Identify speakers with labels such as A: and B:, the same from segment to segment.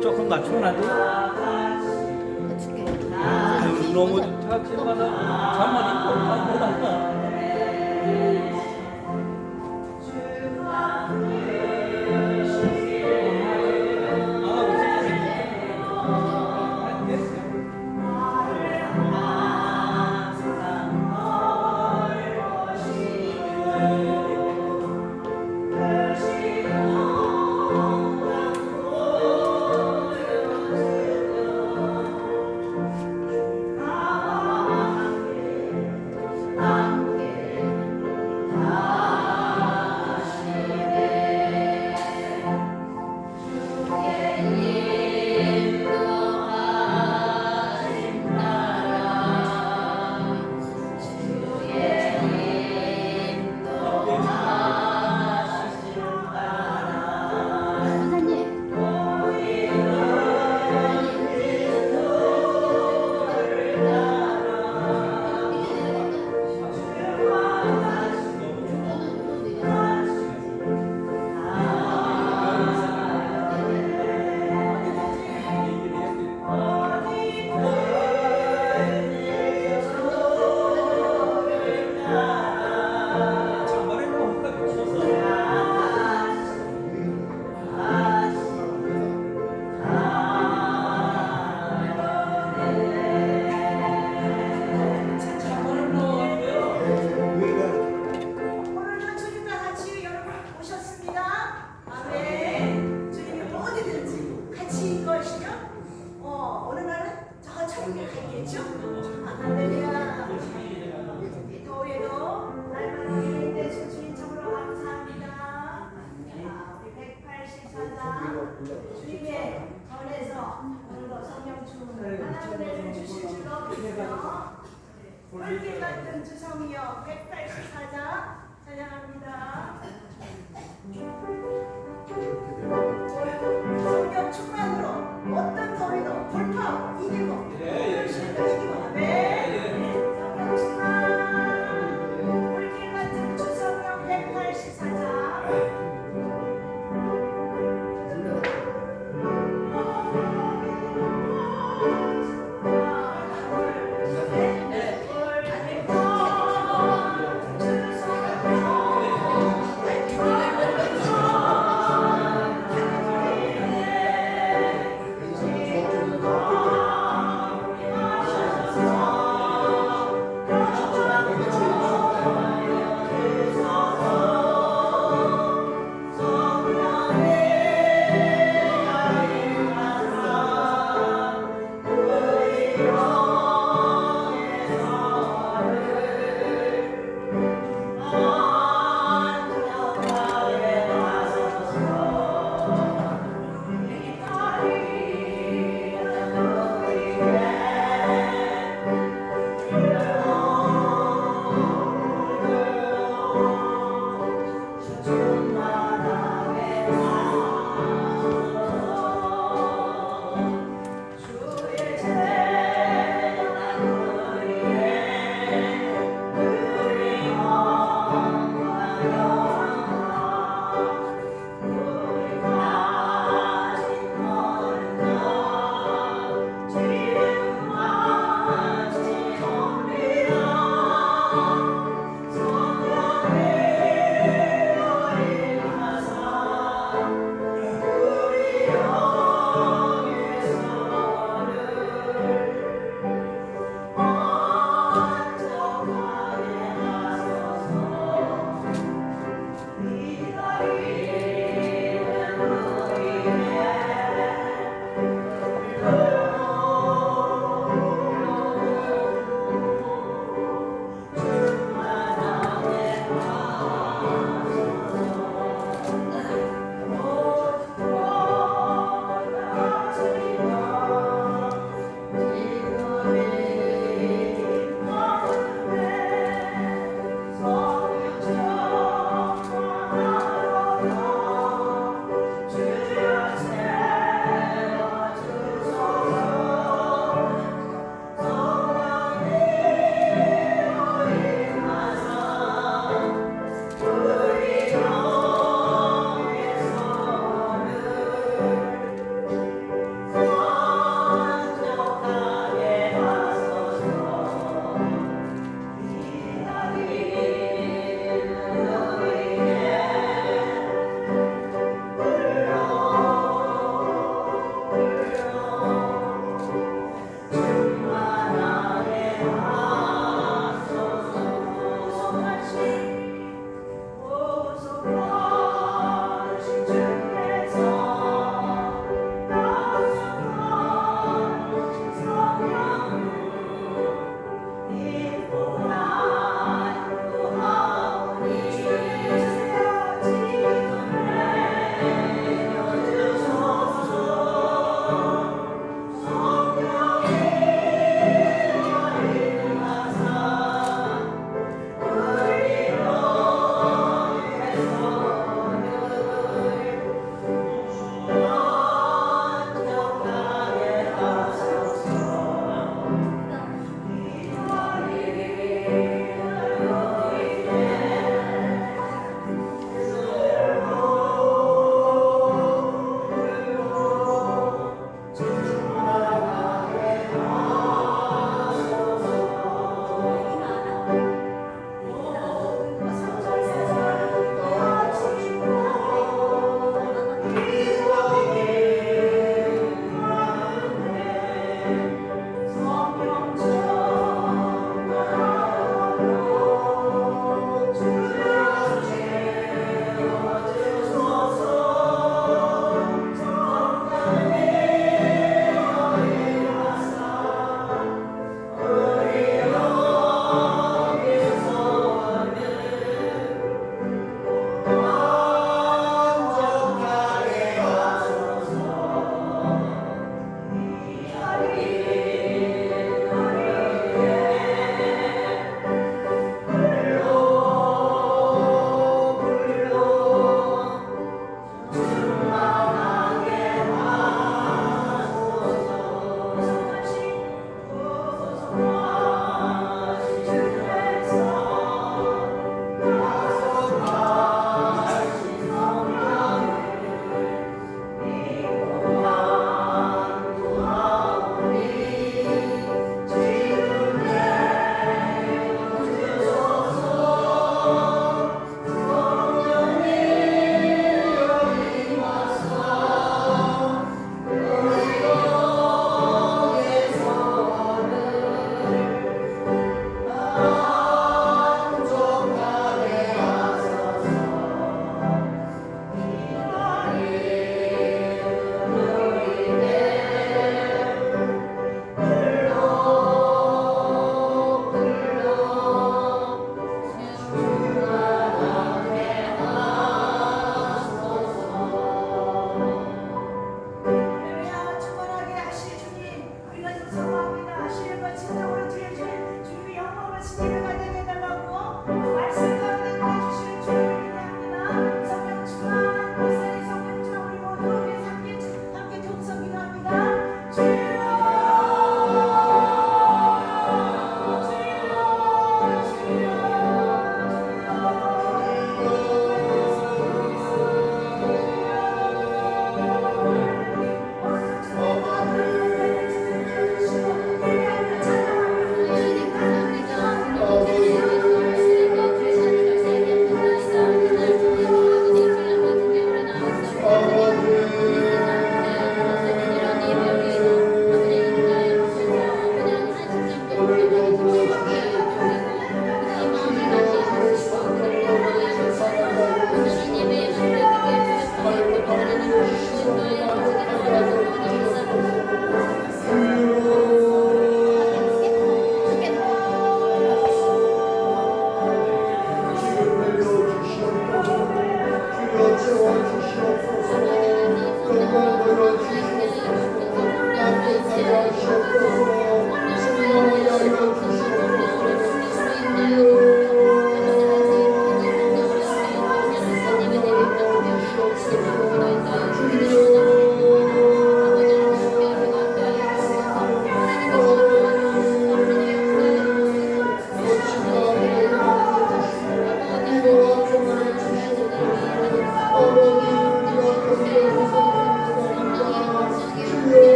A: 이제 조금 낮춰놔도
B: 어떻게?
A: 아유 너무 착해가서 잠만 입고 못한다.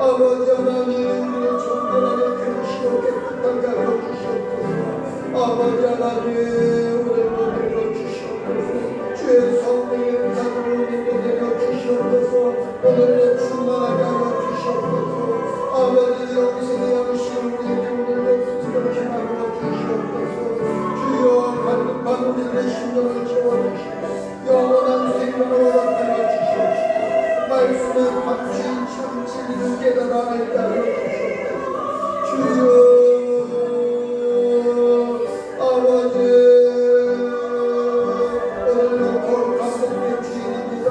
C: 아버지 하나님 우리를 청결하게 깨우시고 깨끗하게 하여 주시옵소서. 아버지 하나님 오늘도 내려주시옵소서. 주의 성령의 은사를 오늘도 내려주시옵소서. 오늘도 충만하게 하여 주시옵소서. 아버지 영생의 양식 우리에게 오늘도 부스럽게 하여 주시옵소서. 주여 간급한 우리의 심령을 채워주시고 영원한 생명을 허락하여 주시옵소서. 말씀의 가치 참 진리를 깨달아 알게 하여 주시옵소서. 주여 아버지 오늘도 거룩한 목의 주인입니다.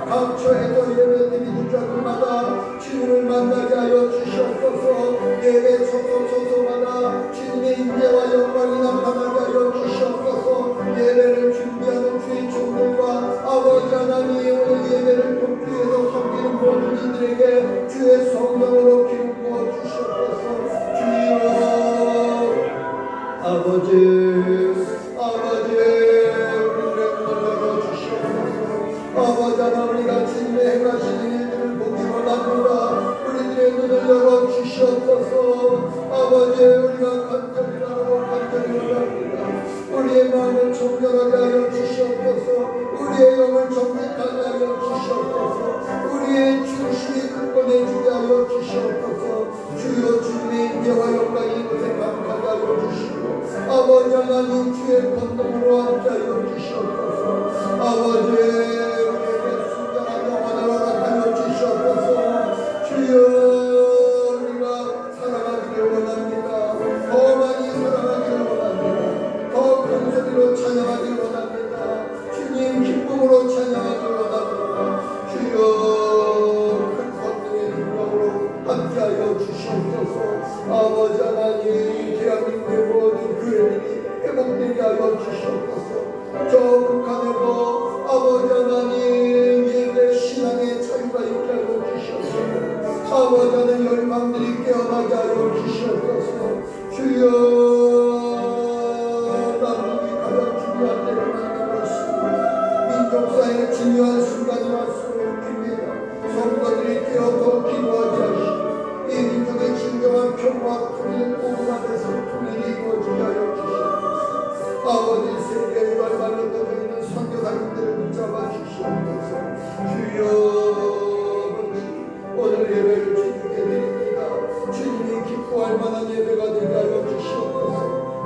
C: 감초에도 예배드리는 자들마다 주님을 만나게 하여 주시옵소서. 예배 소소마다 주님의 인재와 영광이 나타나게 하여 주시옵소서. 예배를 준비하는 주의 종들과 아버지 하나님 오늘 예배를 돕기위해서 섬기는 모든 이들에게 주의 성령으로 기름 부어 주시옵소서. 주여 아버지 우리를 열어 주시옵소서. 아버지 하나 우리가 주님의 행하시는 일들을 보기 원합니다. 우리들의 눈을 열어 주시옵소서. 아버지 우리가 간절히 원합니다. 우리의 마음을 정결하게 하여 주시옵소서. 우리의 영을 정직하게 하여 주시옵소서. 우리의 중심이 굳건해 주게 하여 주시옵소서. 주여 주님의 인재와 영광이 이곳에 감하게 하여 주시고 아버지 하나님 주의 권능으로 함께 하여 주시옵소서. 아버지 우리에게 순전한 영혼을 허락하여 주시옵소서. 주여 우리가 사랑하기를 원합니다. 더 많이 사랑하기를 원합니다. 더 큰 소리로 찬양하기를 원합니다. 주님 기쁨으로 찬양하기를 원합니다. 주여 큰 권능의 능력으로 함께하여 주시옵소서. 아버지 하나님 대한민국의 모든 교회들이 회복되게 하여 주시옵소서. 저 북한에도 아버지 하나님 예배 신앙의 자유가 있게 하여 주시옵소서. 아버지 하나님 열방들이 깨어나게 하여 주시옵소서. 주여 남북이 가장 중요한 때를 만나봤습니다. 민족사의 중요한 순간이 왔습니다. 성도들이 깨어 더 기도하게 하시고 이 민족의 진정한 평화와 통일 오만에서 통일이 이루어지게 하여 주시옵소서. 아버지 세계의 발발로 떠져 있는 선교사님들을 붙잡아 주시옵소서. 주여 오늘 예배를 주님께 드립니다. 주님이 기뻐할 만한 예배가 되게 하여 주시옵소서.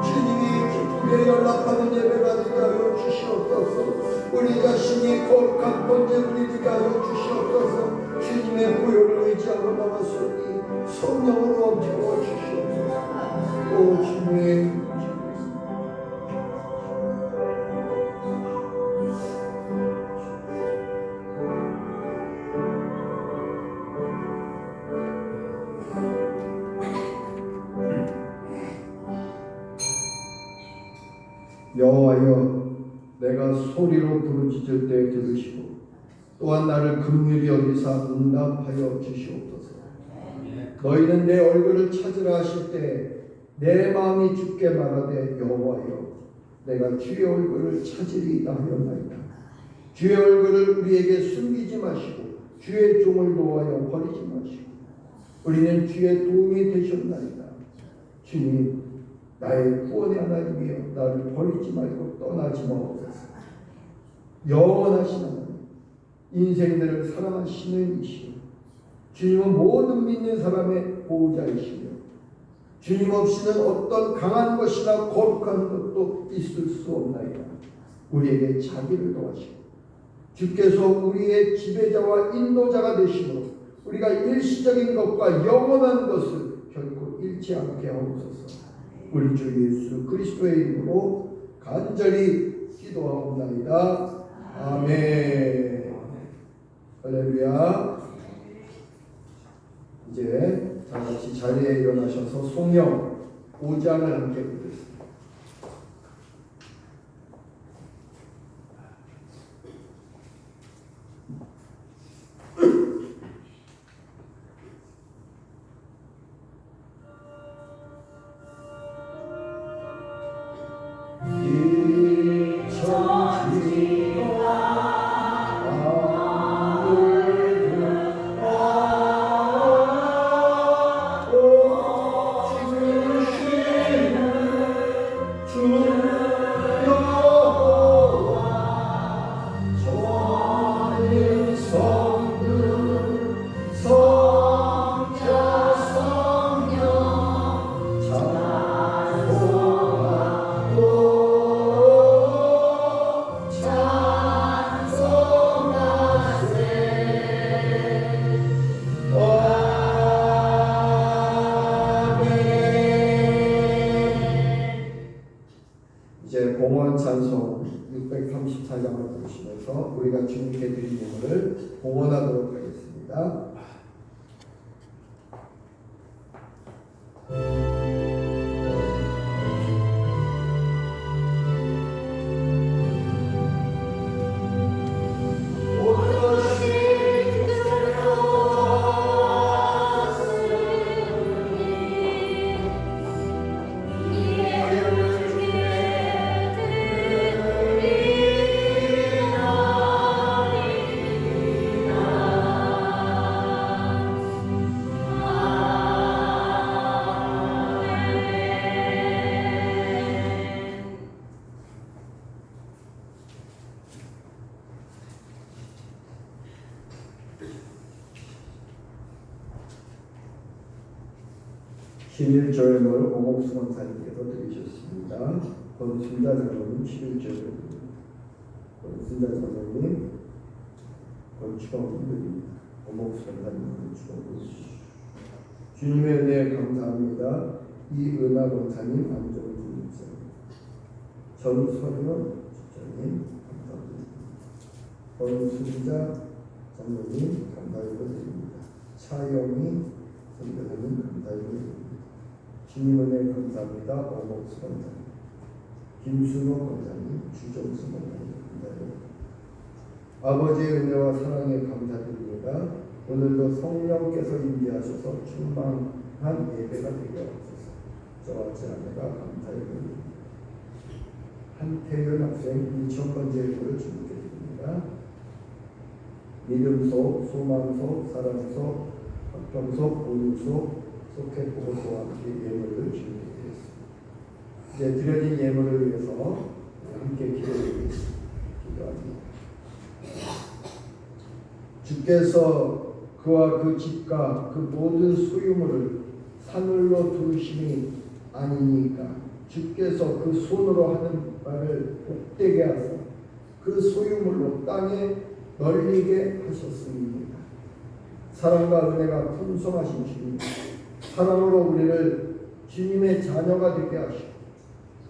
C: 주님이 기쁘게 연락하는 예배가 되게 하여 주시옵소서. 우리 자신이 거룩한 번제 드리게 하여 주시옵소서. 주님의 보혈을 의지하고 나왔으니 성령으로 채워 주시옵소서. 오 주님의 여호와여 내가 소리로 부르짖을 때 들으시고 또한 나를 긍휼히 여기사 응답하여 주시옵소서. 너희는 내 얼굴을 찾으라 하실 때 내 마음이 주께 말하되 여호와여 내가 주의 얼굴을 찾으리이다 하였나이다. 주의 얼굴을 우리에게 숨기지 마시고 주의 종을 도하여 버리지 마시고 우리는 주의 도움이 되셨나이다. 주님 나의 구원의 하나님이여 나를 버리지 말고 떠나지 마옵소서. 영원하신 하나님 인생들을 사랑하시는 이시여 주님은 모든 믿는 사람의 보호자이시며 주님 없이는 어떤 강한 것이나 거룩한 것도 있을 수 없나이다. 우리에게 자기를 도와시고 주께서 우리의 지배자와 인도자가 되시므로 우리가 일시적인 것과 영원한 것을 결코 잃지 않게 하옵소서. 우리 주 예수 그리스도의 이름으로 간절히 기도하옵나이다. 아멘. 할렐루야. 이제 다 같이 자리에 일어나셔서 송영 5장을 함께 보겠습니다. 찬송 634장을 보시면서 우리가 주님께 드린 예물을 봉헌하도록 하겠습니다. (11조의물) 오목수 권사님께서 드리셨습니다. 권순자 장로님 (11조의물) 권순자 장로님 권추범 드립니다. 오목수 권사님 권추범 주님의 은혜에 감사합니다. 이은하 권사님 안정준 목사님 전소연 집사님 감사드립니다. 권순자 장로님 감사드립니다. 차영희 선교사님 감사드립니다. 주님 은혜 감사합니다. 오목수 권사님, 김순호 권사님, 주정수 권사님 감사합니다. 아버지의 은혜와 사랑에 감사드립니다. 오늘도 성령께서 임재하셔서 충만한 예배가 되게 하옵소서. 저와 제 아내가 감사의 드립니다. 한태윤 학생 2,000번째 예배를 주님께 드립니다. 믿음소, 소망소, 사랑소, 학평소, 보증소, 속회보고소와 함께 예물을 주님께 드렸습니다. 이제 드려진 예물을 위해서 함께 기도합니다. 주께서 그와 그 집과 그 모든 소유물을 사늘로 두르심이 아니니까 주께서 그 손으로 하는 바를 복되게 하사 그 소유물로 땅에 널리게 하셨습니다. 사랑과 은혜가 풍성하신 주님, 사랑으로 우리를 주님의 자녀가 되게 하시고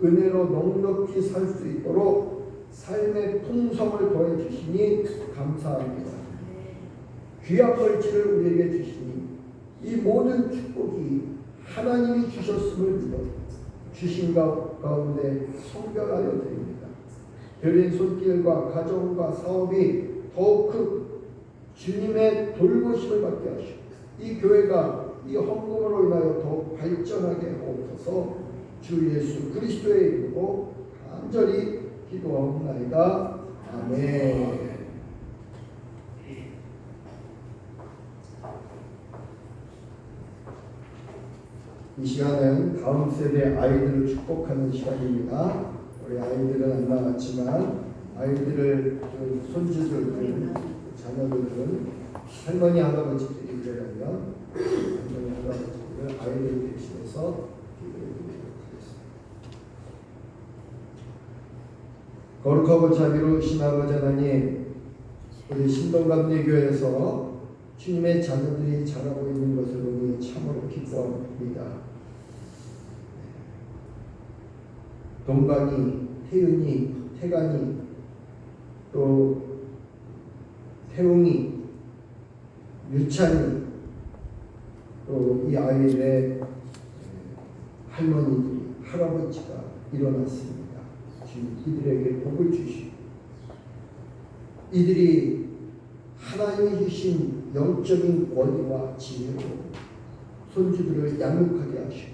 C: 은혜로 넉넉히 살 수 있도록 삶의 풍성을 더해 주시니 감사합니다. 귀한 물질을 우리에게 주시니 이 모든 축복이 하나님이 주셨음을 믿어 주신 가운데 성결하여 드립니다. 드린 손길과 가정과 사업이 더욱 주님의 돌보심을 받게 하시고 이 교회가 이 헌금으로 인하여 더욱 발전하게 하옵소서. 주 예수 그리스도의 이름으로 간절히 기도하옵나이다. 아멘. 이 시간은 다음 세대 아이들을 축복하는 시간입니다. 우리 아이들은 안 나왔지만 아이들을 손주들, 자녀들은 할머니 할아버지들이 그러면 할머니 할아버지들을 아이들 대신해서 기도해드리도록 하겠습니다. 거룩하고 자비로우신 아버지 하나님, 우리 신동감리교회에서 주님의 자녀들이 자라고 있는 것을 보니 참으로 기뻐합니다. 동간이, 태윤이, 태간이, 또 태웅이, 유찬이, 또 이 아이들의 할머니들이, 할아버지가 일어났습니다. 주님 이들에게 복을 주시고 이들이 하나님이 주신 영적인 권위와 지혜로 손주들을 양육하게 하시고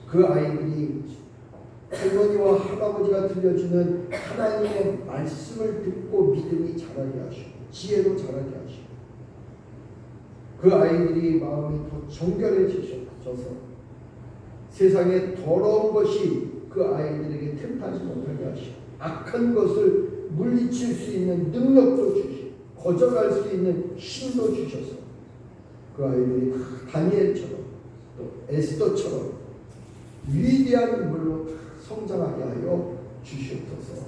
C: 그 아이들이 할머니와 할아버지가 들려주는 하나님의 말씀을 듣고 믿음이 자라게 하시고 지혜로 자라게 하시고 그 아이들이 마음이 더 정결해지셔서 세상에 더러운 것이 그 아이들에게 틈타지 못하게 하시고 악한 것을 물리칠 수 있는 능력도 주시고 거절할 수 있는 힘도 주셔서 그 아이들이 다니엘처럼 또 에스더처럼 위대한 인물로 성장하게 하여 주시옵소서.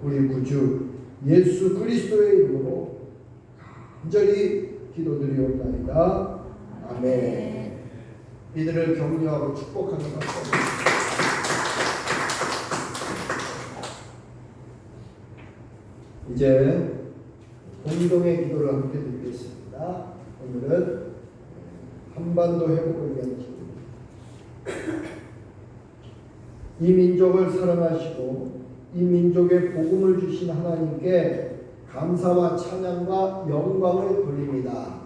C: 우리 구주 예수 그리스도의 이름으로 간절히 기도드리옵나이다. 아멘. 이들을 격려하고 축복하는 것입니다. 이제 공동의 기도를 함께 드리겠습니다. 오늘은 한반도 회복을 위한 기도입니다. 이 민족을 사랑하시고 이 민족에 복음을 주신 하나님께 감사와 찬양과 영광을 돌립니다.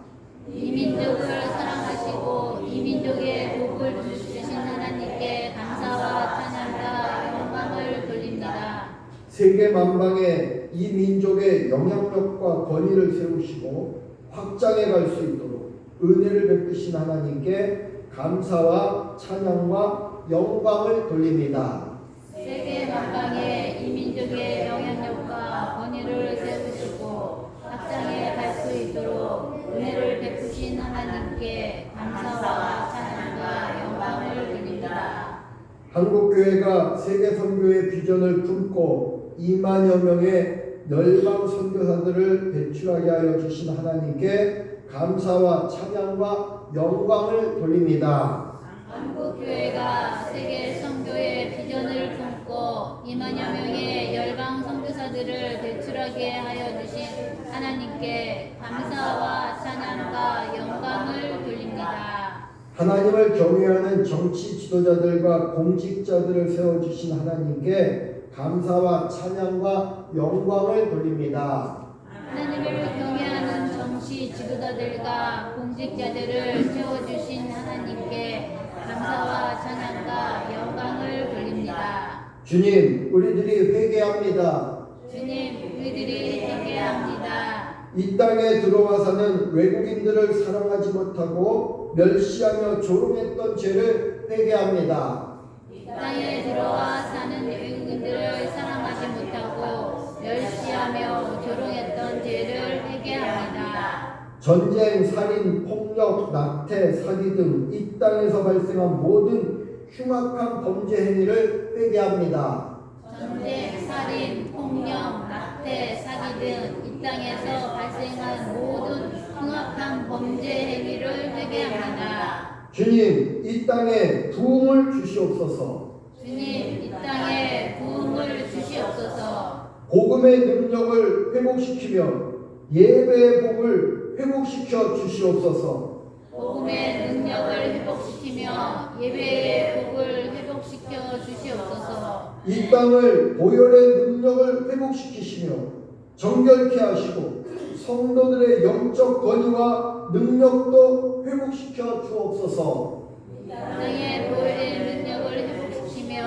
B: 이 민족을 사랑하시고 이 민족에 복을 주신 하나님께 감사와 찬양과 영광을 돌립니다.
C: 세계 만방에 이 민족의 영향력과 권위를 세우시고 확장해 갈 수 있도록 은혜를 베푸신 하나님께 감사와 찬양과 영광을 돌립니다.
B: 세계 만방에 이 민족의 영향력과 권위를 세우시고 확장해 갈 수 있도록 은혜를 베푸신 하나님께 감사와 찬양과 영광을 드립니다.
C: 한국교회가 세계 선교의 비전을 품고 2만여 명의 열방 선교사들을 배출하게 하여 주신 하나님께 감사와 찬양과 영광을 돌립니다.
B: 한국교회가 세계 선교의 비전을 품고 2만여 명의 열방 선교사들을 배출하게 하여 주신 하나님께 감사와 찬양과 영광을 돌립니다.
C: 하나님을 경외하는 정치 지도자들과 공직자들을 세워주신 하나님께 감사와 찬양과 영광을 돌립니다.
B: 하나님을 경외하는 정치 지도자들과 공직자들을 세워주신 하나님께 감사와 찬양과 영광을 돌립니다.
C: 주님, 우리들이 회개합니다.
B: 주님, 우리들이 회개합니다.
C: 이 땅에 들어와 사는 외국인들을 사랑하지 못하고 멸시하며 조롱했던 죄를 회개합니다.
B: 이 땅에 들어와 사는 외국인들을 사랑하지 못하고 멸시하며 조롱했던 죄를 회개합니다.
C: 전쟁, 살인, 폭력, 낙태, 사기 등 이 땅에서 발생한 모든 흉악한 범죄 행위를 회개합니다.
B: 전쟁, 살인, 폭력, 낙태, 사기 등 이 땅에서 발생한 모든 흉악한 범죄 행위를 회개합니다.
C: 주님, 이 땅에 부흥을 주시옵소서.
B: 주님, 이 땅에 부흥을 주시옵소서.
C: 복음의 능력을 회복시키며 예배의 복을 회복시켜 주시옵소서.
B: 복음의 능력을 회복시키며 예배의 복을 회복시켜 주시옵소서.
C: 이 땅을 보혈의 능력을 회복시키시며 정결케 하시고 성도들의 영적 권위와 능력도 회복시켜 주옵소서.
B: 땅의 보혈의 능력을 회복시키며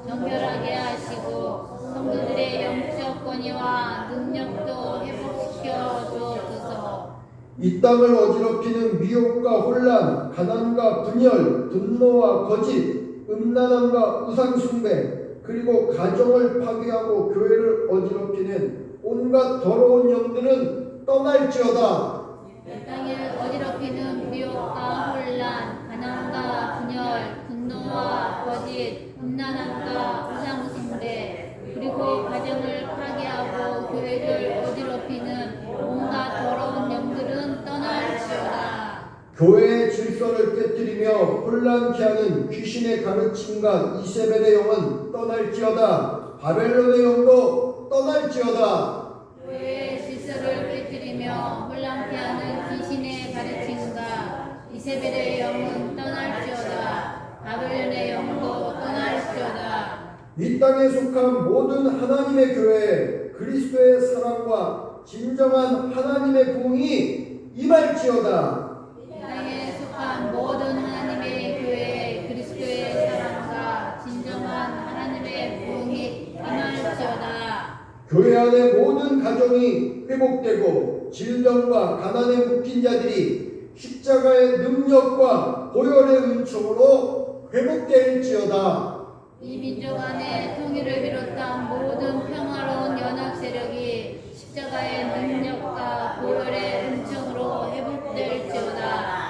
B: 정결하게 하시고 성도들의 영적 권위와 능력도 회복시켜 주옵소서.
C: 이 땅을 어지럽히는 미혹과 혼란, 가난과 분열, 분노와 거짓, 음란함과 우상숭배, 그리고 가정을 파괴하고 교회를 어지럽히는 온갖 더러운 영들은 떠날지어다.
B: 이 땅을 어지럽히는 미혹과 혼란, 가난과 분열, 분노와 거짓, 음란함과 우상숭배, 그리고 가정을 파괴하고 교회를 어지럽히는 온갖 더러운 영들은 떠날지어다.
C: 교회의 질서를 깨뜨리며 혼란케 하는 귀신의 가르침과 이세벨의 영은 떠날지어다. 바벨론의 영도 떠날지어다.
B: 교회의 질서를 깨뜨리며 혼란케 하는 귀신의 가르침과 이세벨의 영은 떠날지어다. 바벨론의 영도 떠날지어다.
C: 이 땅에 속한 모든 하나님의 교회에 그리스도의 사랑과 진정한 하나님의 부흥이 임할지어다.
B: 이 땅에 속한 모든 하나님의 교회에 그리스도의 사랑과 진정한 하나님의 부흥이 임할지어다.
C: 교회 안의 모든 가정이 회복되고 질병과 가난에 묶인 자들이 십자가의 능력과 보혈의 은총으로 회복될지어다.
B: 이 민족 안에 통일을 비롯한 모든 평화로운 연합 세력이 십자가의 능력과 보혈의 은총으로 회복될지어다.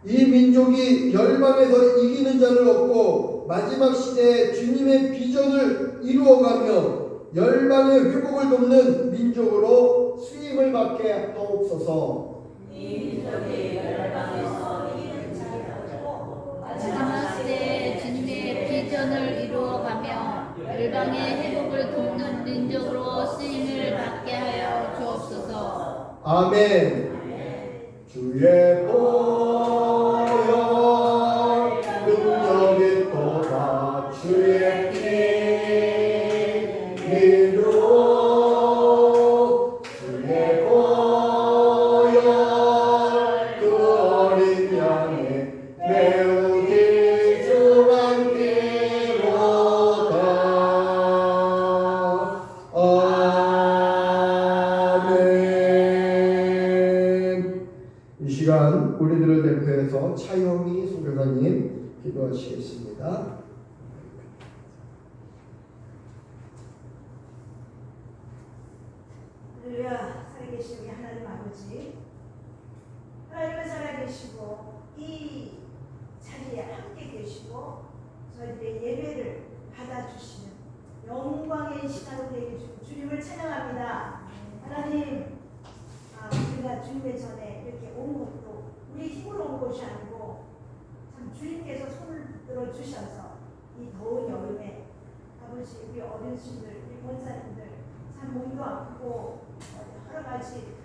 C: 이 민족이 열방에서 이기는 자를 얻고 마지막 시대에 주님의 비전을 이루어가며 열방의 회복을 돕는 민족으로 쓰임을 받게 하옵소서.
B: 마지막 시대에 주님의 비전을 이루어가며 열방의 회복을 돕는 민족으로 쓰임을 받게
C: 아멘. 주의 보혈 능력이 또다 주의 피로 주의 보혈 그 어린 양의 배우기 주만 피로다. 아멘. 이 시간 우리들을 대표해서 차영희 선교사님 기도하시겠습니다.
D: 할렐루야. 살아계신 우리 하나님 아버지, 하나님은 살아계시고 이 자리에 함께 계시고 저희들의 예배를 받아주시는 영광의 시간을 되게 주신 주님을 찬양합니다. 하나님, 우리가 주님의 전에 이렇게 온 것도 우리 힘으로 온 것이 아니고 참 주님께서 손을 들어주셔서 이 더운 여름에 아버지 우리 어르신들, 우리 권사님들 참 몸도 아프고 여러 가지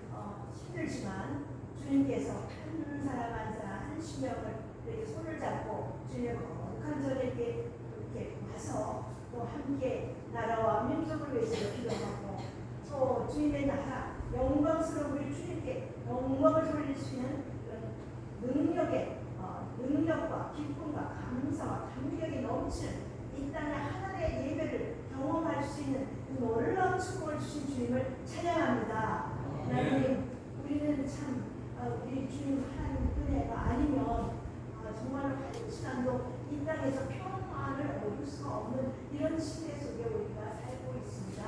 D: 힘들지만 주님께서 한 사람 한 사람 한 심령을 이렇게 손을 잡고 주님의 거룩한 전에 이렇게 와서 또 함께 나라와 민족을 위해서 기도하고 또 주님의 나라 영광스러운 우리 주님께 영광을 돌릴 수 있는 그런 능력과 기쁨과 감사와 감격이 넘치는 이 땅에 하나님의 예배를 경험할 수 있는 놀라운 축복을 주신 주님을 찬양합니다. 하나님, 우리는 참 우리 주님 하나님 은혜가 아니면 정말 한 시간도 이 땅에서 평안을 얻을 수가 없는 이런 시대 속에 우리가 살고 있습니다.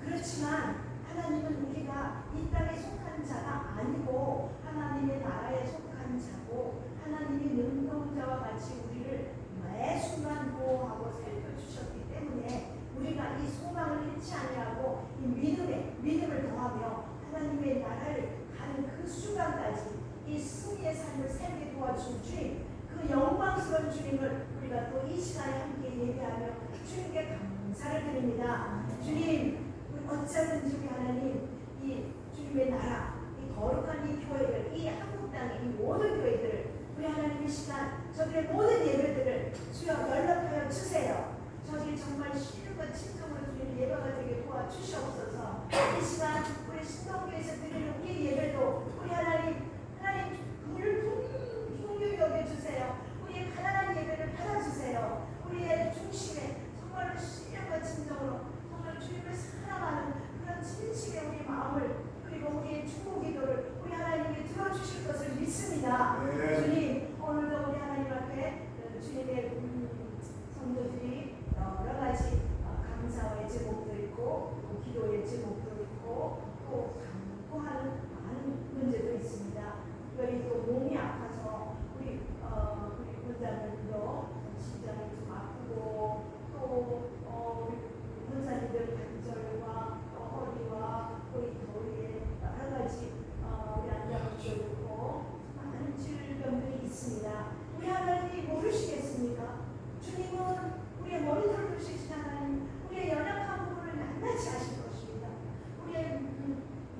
D: 그렇지만 하나님은 우리가 이 땅에 속한 자가 아니고 하나님의 나라에 속한 자고 하나님이 능동자와 같이 우리를 매 순간 보호하고 살펴주셨기 때문에 우리가 이 소망을 잃지 아니하고 이 믿음을 더하며 하나님의 나라를 가는 그 순간까지 이 승리의 삶을 살게 도와준 주님, 그 영광스러운 주님을 우리가 또 이 시간에 함께 예배하며 주님께 감사를 드립니다. 주님, 어쩌든지 우리 하나님 이 주님의 나라, 이 거룩한 이 교회를, 이 한국 땅의 이 모든 교회들을 우리 하나님 이 시간 저들의 모든 예배들을 주여 연락하여 주세요. 저들이 정말 신과 진정으로 주님 예배가 되게 도와주시옵소서. 이 시간 우리 신동교에서 드리는 우리 예배도 우리 하나님 풍요히 여겨주세요. 우리의 가난한 예배를 받아주세요. 우리의 중심에 정말 신령과 진정으로 정말 주님을 사랑하는 그런 진심의 우리 마음을 그리고 우리의 충고 기도를 우리 하나님께 들어주실 것을 믿습니다. 주님, 오늘도 우리 하나님 앞에 주님의 성도들이 여러 가지 감사의 제목도 있고 또 기도의 제목도 있고 또 강구하는 많은 문제도 있습니다. 특별히 또 몸이 아파서 우리 권사님도 심장이 좀 아프고 또 우리 권사님들 관절과 또 허리와 또 이 더위에 여러 가지 우리 안장도 있고 많은 질병들이 있습니다. 우리 하나님이 모르시겠습니까? 주님은 우리의 머리털 두시신 하나님, 우리의 연약한 부분을 낱낱이 아실 것입니다. 우리의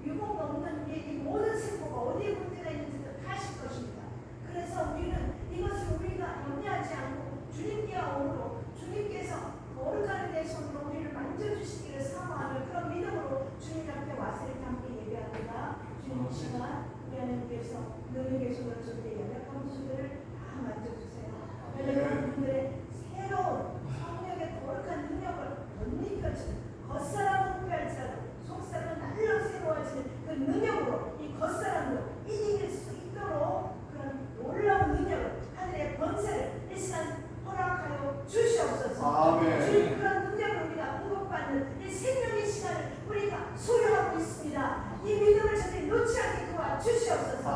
D: 유목 없는 우리의 이 모든 세포가 어디에 문제가 있는지도 다 아실 것입니다. 그래서 우리는 이것을 우리가 염려하지 않고 주님께 오므로 주님께서 거룩한 내 손으로 우리를 만져주시기를 사모하는 그런 믿음으로 주님 앞에 와서 이렇게 함께 예배합니다. 주님 이 시간 우리 하나님께서 능력의 손으로 저들의 연약한 분들을 다 만져주세요. 연약한 분들의 새로운 성령의 거룩한 능력을 덧입혀주는 겉사람은 후회할지라도 속사람은 날로 새로워지는 그 능력으로 이 겉사람도 이길 수 있도록 그런 놀라운 능력을 하늘의 번세를 이 시간 허락하여 주시옵소서. 주님, 그런 능력을 우리가 공급받는 이 생명의 시간을 우리가 소유하고 있습니다. 이 믿음을 저들이 놓지 않게 도와주시옵소서.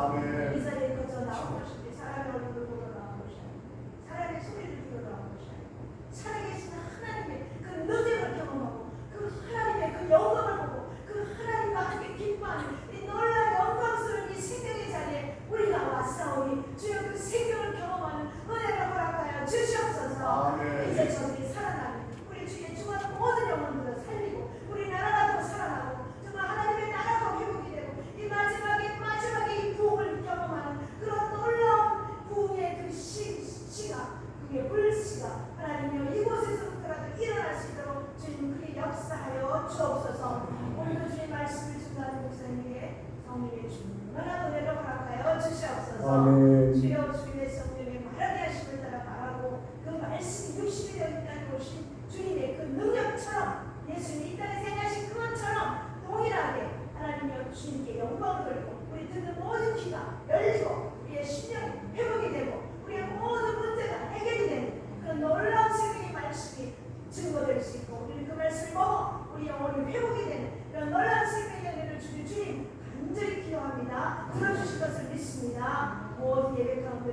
D: 이 자리에 거쳐 나온 것인데 사람의 얼굴을 보러 나온 것이 아니고 사람의 소리를 들어 나온 것이 아니고 살아계신 하나님의 그 능력을 경험하고 그 하나님의 그 영광을 보고 그 하나님과 함께 기뻐하는 이 놀라운 영광스러운 이 생명의 자리에 우리가 왔사오니 주여 그 생명을 경험하는 은혜를 허락하여 주시옵소서. 이제 저들이 살아나는 우리 주의 죽어는 모든 영혼들을 살리고 우리 나라가 더 살아나고 정말 하나님의 나라가 회복이 되고 이 마지막에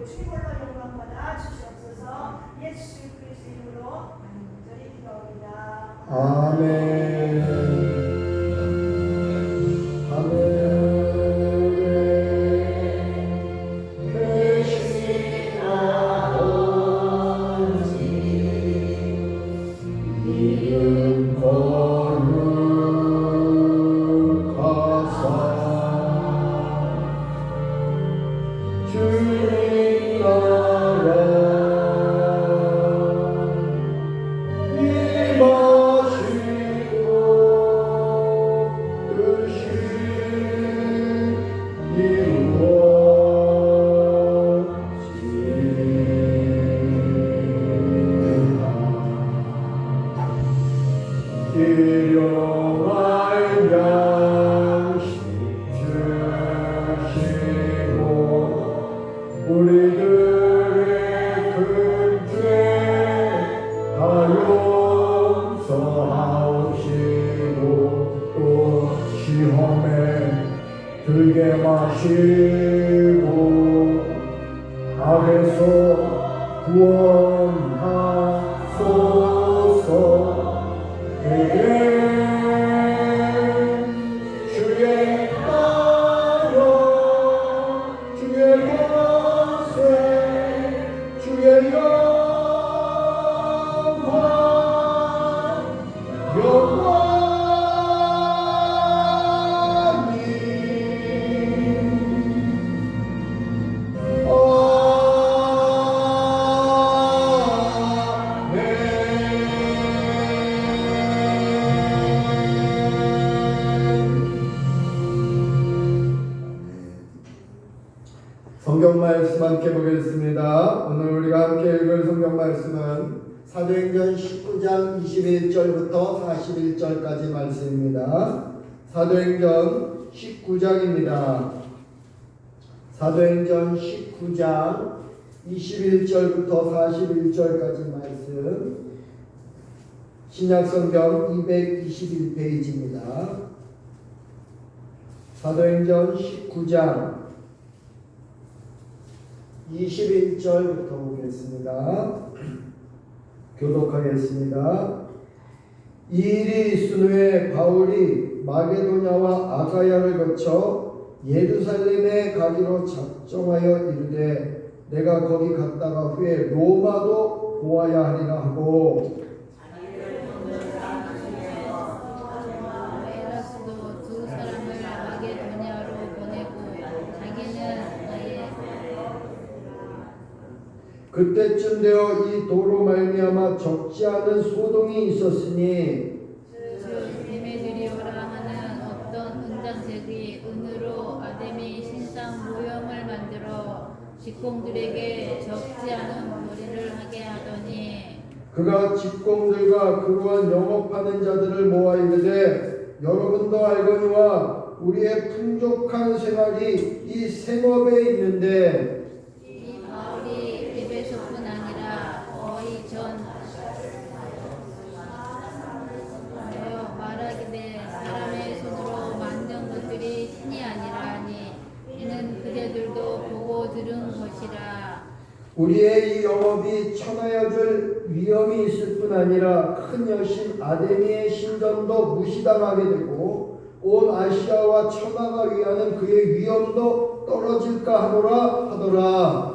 D: 우리 주님 홀로 영광 받아 주시옵소서. 예수 그리스도 이름으로 간절히 기도합니다.
C: 아멘. 아멘. 일용할 양식 주시고 우리들의 큰 죄 다 용서하시고 또 시험에 들게 마시고 악에서 구원하소서. 주의 나라 주의 권세 주의 영광 영원히 성경 말씀 함께 보겠습니다. 오늘 우리가 함께 읽을 성경 말씀은 사도행전 19장 21절부터 41절까지 말씀입니다. 사도행전 19장입니다. 사도행전 19장 21절부터 41절까지 말씀, 신약성경 221페이지입니다. 사도행전 19장 21절부터 보겠습니다. 교독하겠습니다. 이 일이 있은 후에 바울이 마게도냐와 아가야를 거쳐 예루살렘에 가기로 작정하여 이르되 내가 거기 갔다가 후에 로마도 보아야 하리라 하고,
B: 에라스도 두 사람을 마게도냐로 보내고 자기는
C: 그때쯤 되어 이 도로 말미암아 적지 않은 소동이 있었으니
B: 데메드리오라 하는 어떤 은장색이 은으로 아데미 신상 모형을 만들어 직공들에게 적지 않은 무리를 하게 하더니
C: 그가 직공들과 그러한 영업하는 자들을 모아 이르되 여러분도 알거니와 우리의 풍족한 생활이 이 생업에 있는데
B: 이 바울이 에베소뿐 아니라 거의 전 말하기를 사람의 손으로 만든 것들이 신이 아니라 하니 이는 그대들도 보고 들은 것이라.
C: 우리의 이 영업이 천하여 줄 위험이 있을 뿐 아니라 큰 여신 아데미의 신전도 무시당하게 되고 온 아시아와 천하가 위하는 그의 위엄도 떨어질까 하더라.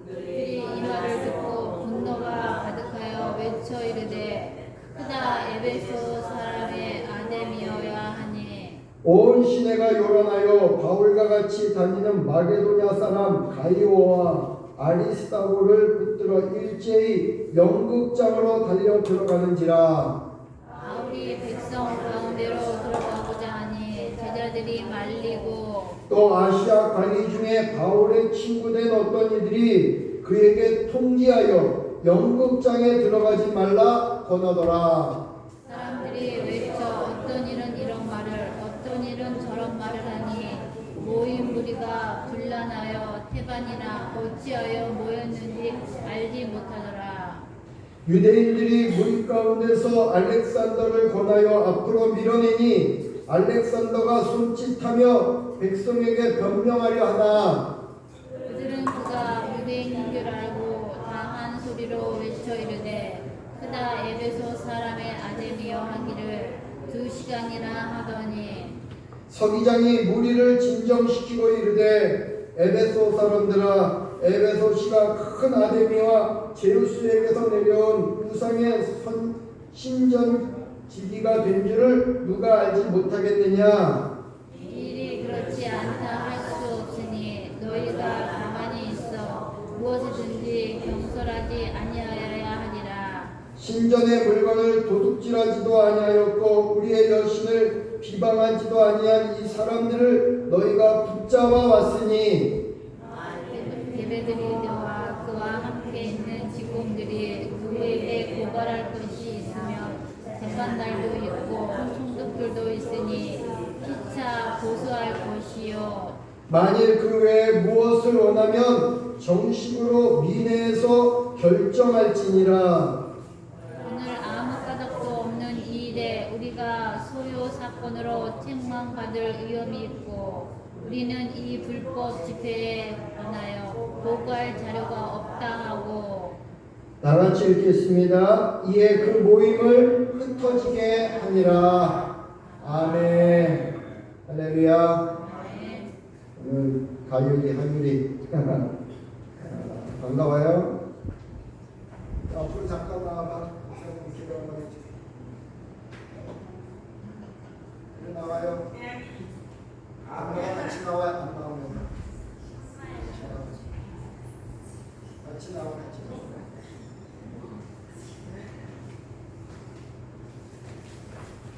B: 그들이 이 말을 듣고 분노가 가득하여 외쳐 이르되 크다 에베소 사람의 아데미여야 하니
C: 온 시내가 요란하여 바울과 같이 다니는 마게도냐 사람 가이오와 아리스다고를 붙들어 일제히 연극장으로 달려 들어가는지라.
B: 바울이 백성 가운데로 들어가고자 하니 제자들이 말리고
C: 또 아시아 관리 중에 바울의 친구된 어떤 이들이 그에게 통지하여 연극장에 들어가지 말라 권하더라.
B: 사람들이 외쳐 어떤 일은 이런 말을 어떤 일은 저런 말을 하니 모인 무리가 분란하여 태반이나 어찌하여 모였는지 알지 못하더라.
C: 유대인들이 무리 가운데서 알렉산더를 권하여 앞으로 밀어내니 알렉산더가 손짓하며 백성에게 변명하려 하나
B: 그들은 그가 유대 때인 줄 알고 다 한 소리로 외쳐 이르되 그다 에베소 사람의 아데미여 하기를 2시간이나 하더니
C: 서기장이 무리를 진정시키고 이르되 에베소 사람들아 에베소 시가 큰 아데미와 제우스에게서 내려온 우상의 신전지기가 된 줄을 누가 알지 못하겠느냐.
B: 일이 그렇지 않다 할 수 없으니 너희가 가만히 있어 무엇이든지 경솔하지 아니하여야 하리라.
C: 신전의 물건을 도둑질하지도 아니하였고 우리의 여신을 비방하지도 아니한 이 사람들을 너희가 붙잡아 왔으니
B: 베베드리와 그와 함께 있는 직공들이 누구에게 고발할 것이 있으며 재판날도 있고 총독들도 있으니 피차 고소할 것이요.
C: 만일 그 외에 무엇을 원하면 정식으로 민회에서 결정할지니라.
B: 오늘 아무 까닭도 없는 이 일에 우리가 소요 사건으로 책망받을 위험이 있고 우리는 이 불법 집회에 관하여 보고할 자료가 없다 하고
C: 다같이 읽겠습니다. 이에 그 모임을 흩어지게 하니라. 아멘. 할렐루야. 오늘 가요리 하율이 반가워요. 앞으로 잠깐 나와봐. 기도 한번 해줘. 나와요. 같이 나와요. 안 나오면 같이 나와. 같이 나와.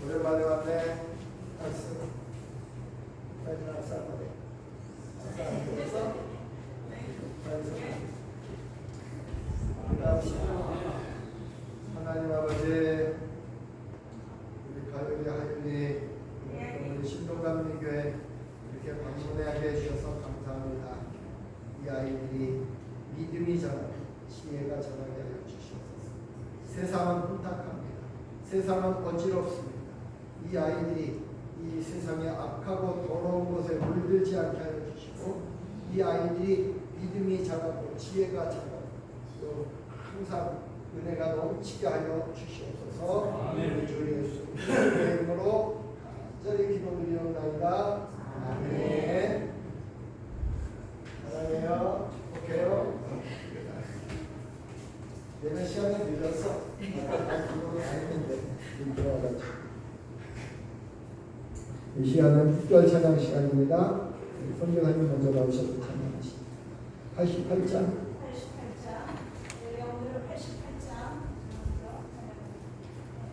C: 오랜만에 왔네. 알았어. 빨리 나왔어. 하나님 아버지, 우리 가요리 하율이 우리 신동감리교회 이렇게 방문하게 해주셔서 감사합니다. 이 아이들이 믿음이 전하고 지혜가 전하게 하여 주시옵소서. 세상은 혼탁합니다. 세상은 어지럽습니다. 이 아이들이 이 세상의 악하고 더러운 곳에 물들지 않게 하여 주시고 이 아이들이 믿음이 자라고 지혜가 자라고 또 항상 은혜가 넘치게 하여 주시옵소서. 우리 주 예수 그리스도의 이름으로 간절히 기도드리옵나이다. 아멘. 사랑해요. 행복해요. 예배 시간에 늦었어. 기도를 안 했는데 들어와가지고. 이 시간은 특별 찬양 시간입니다. 선교사님 먼저 나오셔서 찬양하시죠. 88장.
D: 오늘은 88장 먼저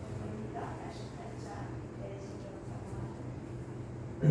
D: 찬양합니다. 88장 내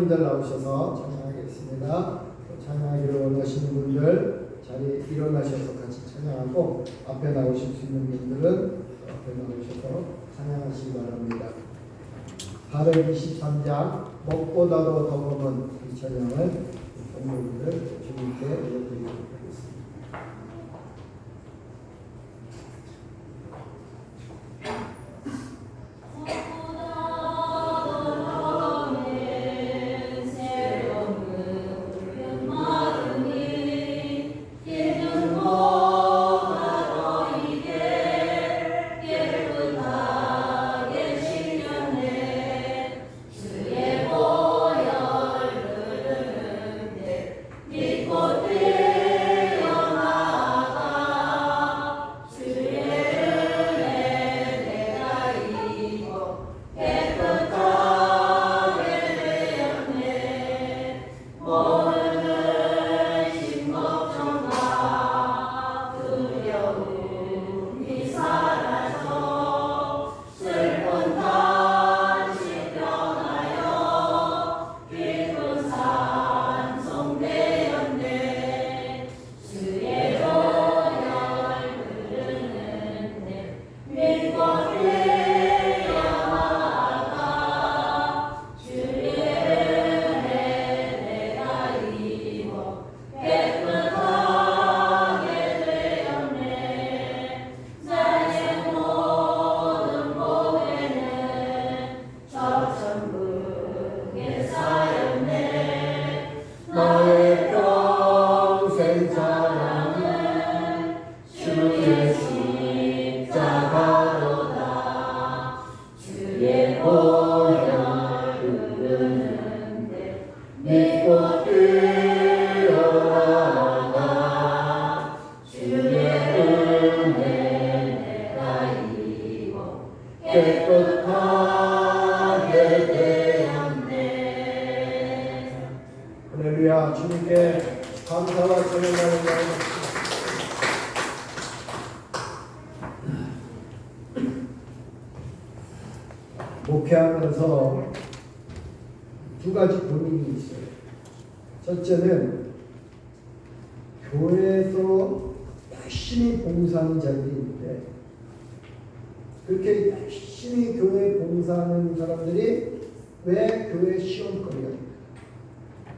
C: 성도님들 나오셔서 찬양하겠습니다. 찬양하기를 원하시는 분들 자리에 일어나셔서 같이 찬양하고 앞에 나오실 수 있는 분들은 앞에 나오셔서 찬양하시기 바랍니다. 823장 먹보다도 더 검은 이 찬양을 성도님들 주님께 올려드리도록 하겠습니다. 할렐루야. 주님께 감사와 찬양하는 목회하면서 두 가지 고민이 있어요. 첫째는 교회에서 열심히 봉사하는 자들이 있는데 그렇게 열심히 교회 봉사하는 사람들이 왜 교회 시험거리가 됩니까?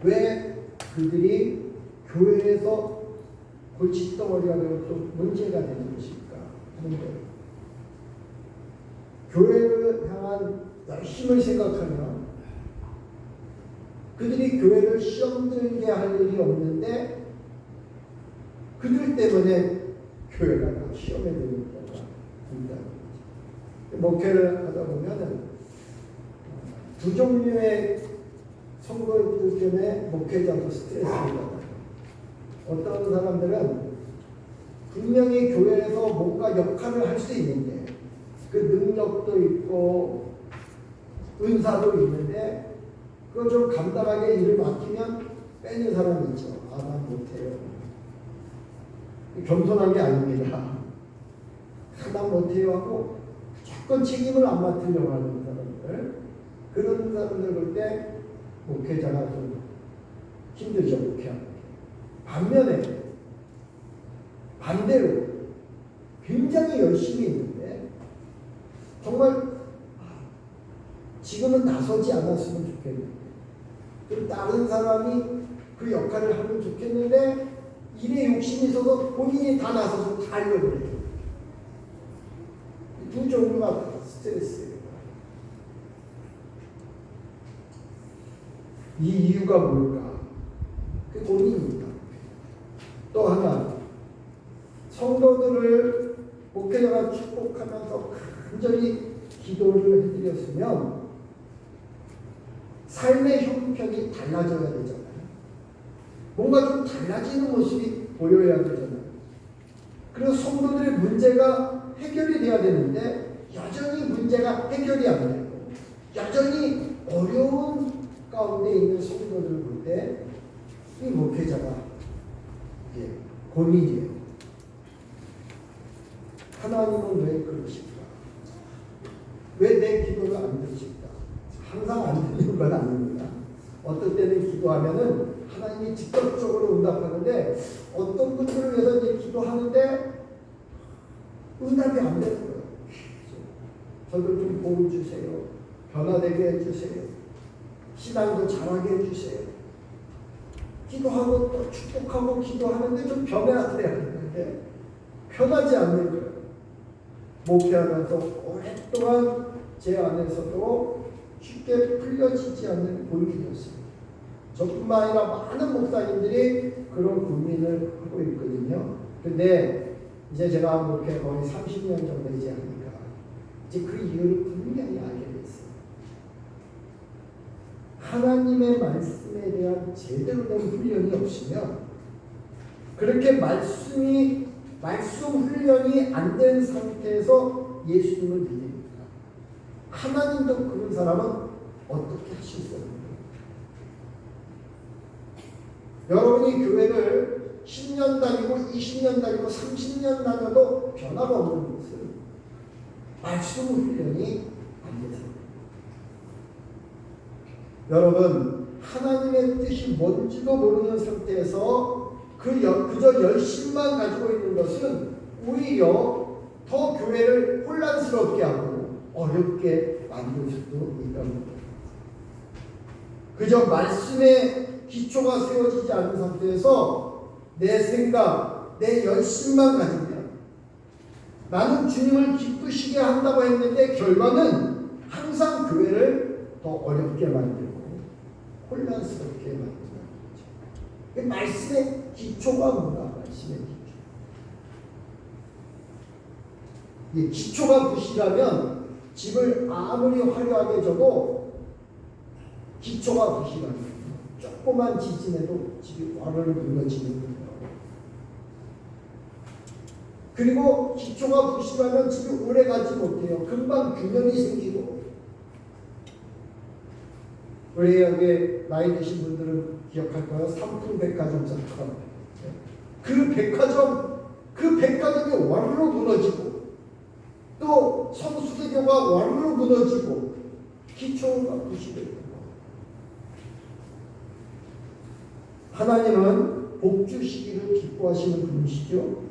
C: 왜 그들이 교회에서 골칫덩어리가 되고 또 문제가 되는 것일까 하는 거예요. 교회를 향한 열심을 생각하면 그들이 교회를 시험 들게 할 일이 없는데 그들 때문에 교회가 시험에 드는 경우가 있다는 거죠. 목회를 하다 보면은 두 종류의 성도들 때문에 목회자도 스트레스를 받아요. 어떤 사람들은 분명히 교회에서 뭔가 역할을 할 수 있는데 그 능력도 있고 은사도 있는데 그걸 좀 감당하게 일을 맡기면 빼는 사람이 있죠. 아, 난 못해요. 겸손한 게 아닙니다. 난 못해요 하고 무조건 책임을 안 맡으려고 하는 사람들, 그런 사람들 볼 때 목회자가 좀 힘들죠. 목회하는 게. 반면에 반대로 굉장히 열심히 있는데 정말 지금은 나서지 않았으면 좋겠는데 좀 다른 사람이 그 역할을 하면 좋겠는데 일에 욕심이 있어서 본인이 다 나서서 다 하려고 해요. 두 종류가 스트레스예요. 이 이유가 뭘까? 그 고민입니다. 또 하나, 성도들을 목회자가 축복하면서 간절히 기도를 해드렸으면 삶의 형편이 달라져야 되잖아요. 뭔가 좀 달라지는 모습이 보여야 되잖아요. 그래서 성도들의 문제가 해결이 돼야 되는데 여전히 문제가 해결이 안 되고 여전히 어려운 가운데 있는 성도들을 볼 때 이 목회자가 고민이에요. 하나님은 왜 그러실까? 왜 내 기도를 안 들으실까? 항상 안 들리는 건 아닙니다. 어떤 기도하면은 하나님이 직접적으로 응답하는데 어떤 분들을 위해서 이제 기도하는데 응답이 안 되는 거예요. 저들 좀 도와주세요. 변화되게 해주세요. 신앙도 잘하게 해주세요. 기도하고 또 축복하고 기도하는데 좀 변해야 되는데 변하지 않는 거예요. 목회하면서 오랫동안 제 안에서도 쉽게 풀려지지 않는 고민이었어요. 저뿐만 아니라 많은 목사님들이 그런 고민을 하고 있거든요. 근데 이제 제가 목회 거의 30년 정도 이제 하니까 이제 그 이유를 분명히 알게 됐어요. 하나님의 말씀에 대한 제대로 된 훈련이 없으면 그렇게 말씀 훈련이 안 된 상태에서 예수님을 믿습니까? 하나님도 그런 사람은 어떻게 하실 수 없는 거예요? 여러분이 교회를 10년 다니고 20년 다니고 30년 다녀도 변화가 없는 것은 말씀 훈련이 안 돼서. 여러분 하나님의 뜻이 뭔지도 모르는 상태에서 그저 열심만 가지고 있는 것은 오히려 더 교회를 혼란스럽게 하고 어렵게 만들 수도 있다는 겁니다. 그저 말씀에 기초가 세워지지 않은 상태에서 내 생각, 내 열심만 가지면 나는 주님을 기쁘시게 한다고 했는데 결과는 항상 교회를 더 어렵게 만들고 혼란스럽게 만드는 거죠. 말씀의 기초가 뭔가? 말씀의 기초. 이 기초가 부실하면 집을 아무리 화려하게 져도 기초가 부실하면 조그만 지진에도 집이 와르르 무너지는 거예요. 그리고 기초가 부실하면 집이 오래 가지 못해요. 금방 균열이 생기고. 우리 여기 나이 드신 분들은 기억할 거예요. 삼풍백화점 사건. 그 백화점이 와르르 무너지고 또 성수대교가 와르르 무너지고 기초가 부실해요. 하나님은 복 주시기를 기뻐하시는 분이시죠.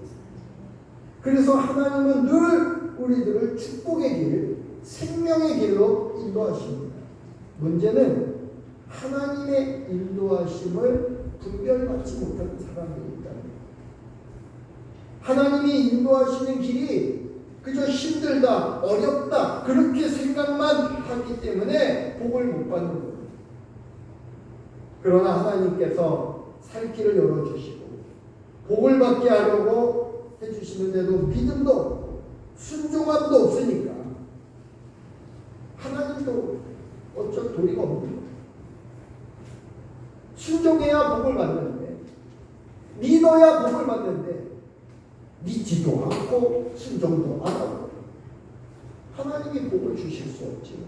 C: 그래서 하나님은 늘 우리들을 축복의 길, 생명의 길로 인도하십니다. 문제는 하나님의 인도하심을 분별받지 못하는 사람들이 있다는 거예요. 하나님이 인도하시는 길이 그저 힘들다, 어렵다 그렇게 생각만 하기 때문에 복을 못 받는 거예요. 그러나 하나님께서 살 길을 열어주시고 복을 받게 하려고 해주시는데도 믿음도 없고 순종함도 없으니까 하나님도 어쩔 도리가 없는 거예요. 순종해야 복을 받는데 믿어야 복을 받는데 믿지도 않고 순종도 안 하고 하나님이 복을 주실 수 없지요.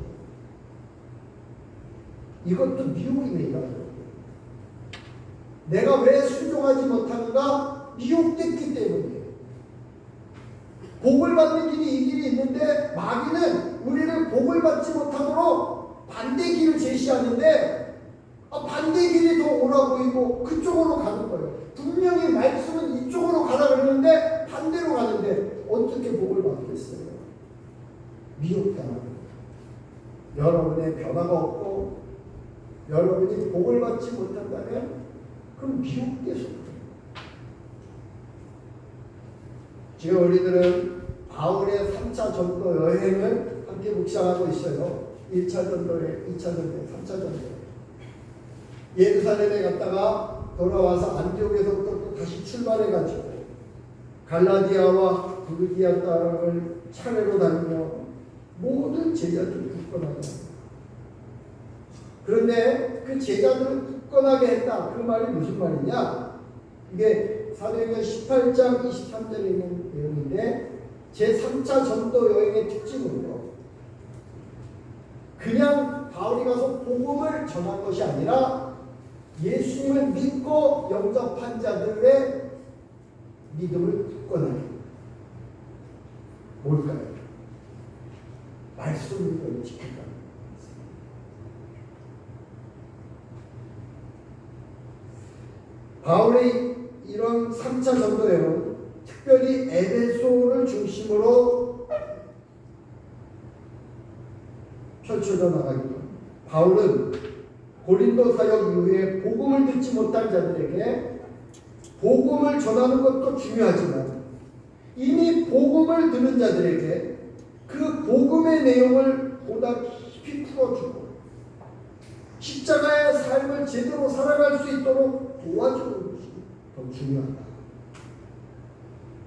C: 이것도 미혹입니다. 내가 왜 순종하지 못하는가? 미혹됐기 때문이에요. 복을 받는 길이 이 길이 있는데 마귀는 우리를 복을 받지 못하도록 반대 길을 제시하는데 반대 길이 더 옳아 보이고 그쪽으로 가는 거예요. 분명히 말씀은 이쪽으로 가라 그러는데 반대로 가는데 어떻게 복을 받겠어요? 미혹당하는 거예요. 여러분의 변화가 없고 여러분이 복을 받지 못한다면 그럼 미혹돼서 그래요. 지금 우리들은 바울의 3차 전도 여행을 함께 묵상하고 있어요. 1차 전도회, 2차 전도회, 3차 전도회. 예루살렘에 갔다가 돌아와서 안디옥에서부터 또 다시 출발해가지고 갈라디아와 부르기아 땅을 차례로 다니며 모든 제자들을 굳건하게 합니다. 그런데 그 제자들을 굳건하게 했다. 그 말이 무슨 말이냐? 이게 사도행전 18장 23절에 있는 내용인데 제3차 전도 여행의 특징은요. 그냥 바울이 가서 복음을 전한 것이 아니라 예수님을 믿고 영접한 자들의 믿음을 굳건하게. 뭘까요? 말씀을 지킨다. 바울의 이런 3차 전도여행은 특별히 에베소를 중심으로 펼쳐져 나가기도 합니다. 바울은 고린도 사역 이후에 복음을 듣지 못한 자들에게 복음을 전하는 것도 중요하지만 이미 복음을 들은 자들에게 그 복음의 내용을 보다 깊이 풀어주고 십자가의 삶을 제대로 살아갈 수 있도록 도와주는 것이 더 중요하다.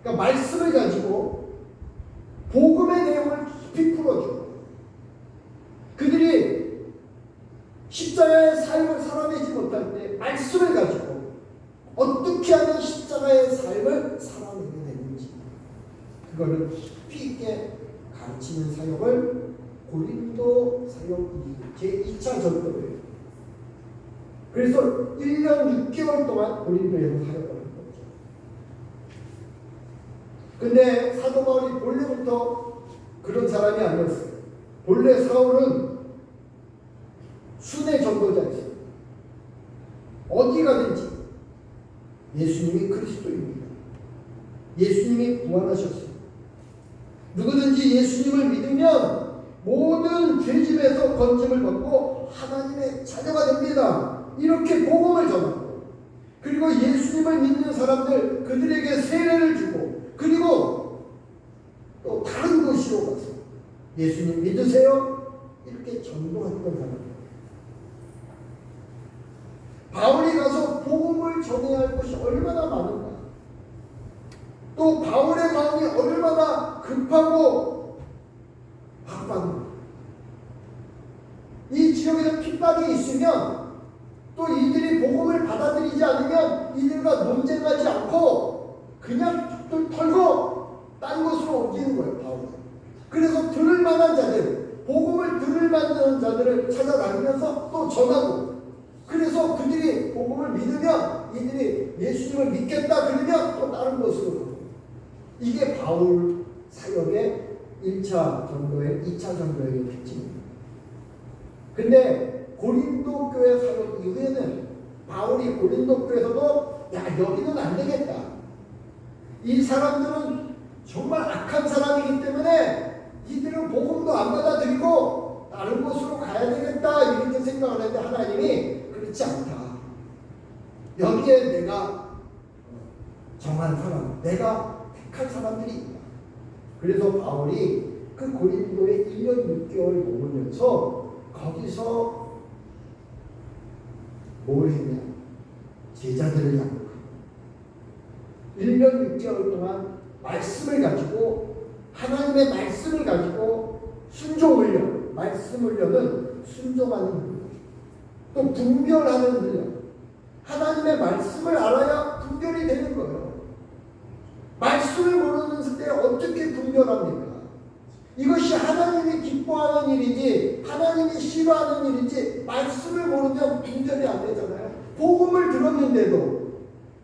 C: 그러니까 말씀을 가지고 복음의 내용을 깊이 풀어주고 그들이 십자가의 삶을 살아내지 못할 때 말씀을 가지고 어떻게 하면 십자가의 삶을 살아내게 되는지 그거를 깊이 있게 가르치는 사역을 고린도 사역 제2차 전도예요. 그래서 1년 6개월 동안 고린도에서 사역을 한 거죠. 근데 사도 바울이 본래부터 그런 사람이 아니었어요. 본래 사울은 순회 전도자였어요. 어디 가든지 예수님이 그리스도입니다. 예수님이 부활하셨어요. 누구든지 예수님을 믿으면 모든 죄짐에서 건짐을 받고 하나님의 자녀가 됩니다. 이렇게 복음을 전하고 그리고 예수님을 믿는 사람들 그들에게 세례를 주고 그리고 또 다른 도시로 가서 예수님 믿으세요? 이렇게 전도했던 사람입니다. 바울이 가서 복음을 전해야 할 것이 얼마나 많은가. 또 바울의 마음이 얼마나 급하고 바빴는가. 이 지역에서 핍박이 있으면 또 이들이 복음을 받아들이지 않으면 이들과 논쟁하지 않고 그냥 툭툭 털고 딴 곳으로 옮기는 거예요. 바울은. 그래서 들을 만한 자들, 복음을 들을 만한 자들을 찾아다니면서 또 전하고 그래서 그들이 복음을 믿으면 이들이 예수님을 믿겠다 그러면 또 다른 곳으로 가고 이게 바울 사역의 1차 전도의 2차 전도의 특징입니다. 근데 고린도 교회 사역 이후에는 바울이 고린도 교회에서도 야 여기는 안 되겠다. 이 사람들은 정말 악한 사람이기 때문에 이들은 복음도 안 받아들이고 다른 곳으로 가야 되겠다 이렇게 생각을 했는데 하나님이 그렇지 않다. 여기에 내가 정한 사람, 내가 택한 사람들이 있다. 그래서 바울이 그 고린도에 1년 6개월 머물면서 거기서 뭘 했냐? 제자들을 양육하고 1년 6개월 동안 말씀을 가지고 하나님의 말씀을 가지고 순종 훈련, 말씀 훈련은 순종하는 훈련, 또 분별하는 훈련. 하나님의 말씀을 알아야 분별이 되는 거예요. 말씀을 모르는 때 어떻게 분별합니까? 이것이 하나님이 기뻐하는 일인지 하나님이 싫어하는 일인지 말씀을 모르면 분별이 안 되잖아요. 복음을 들었는데도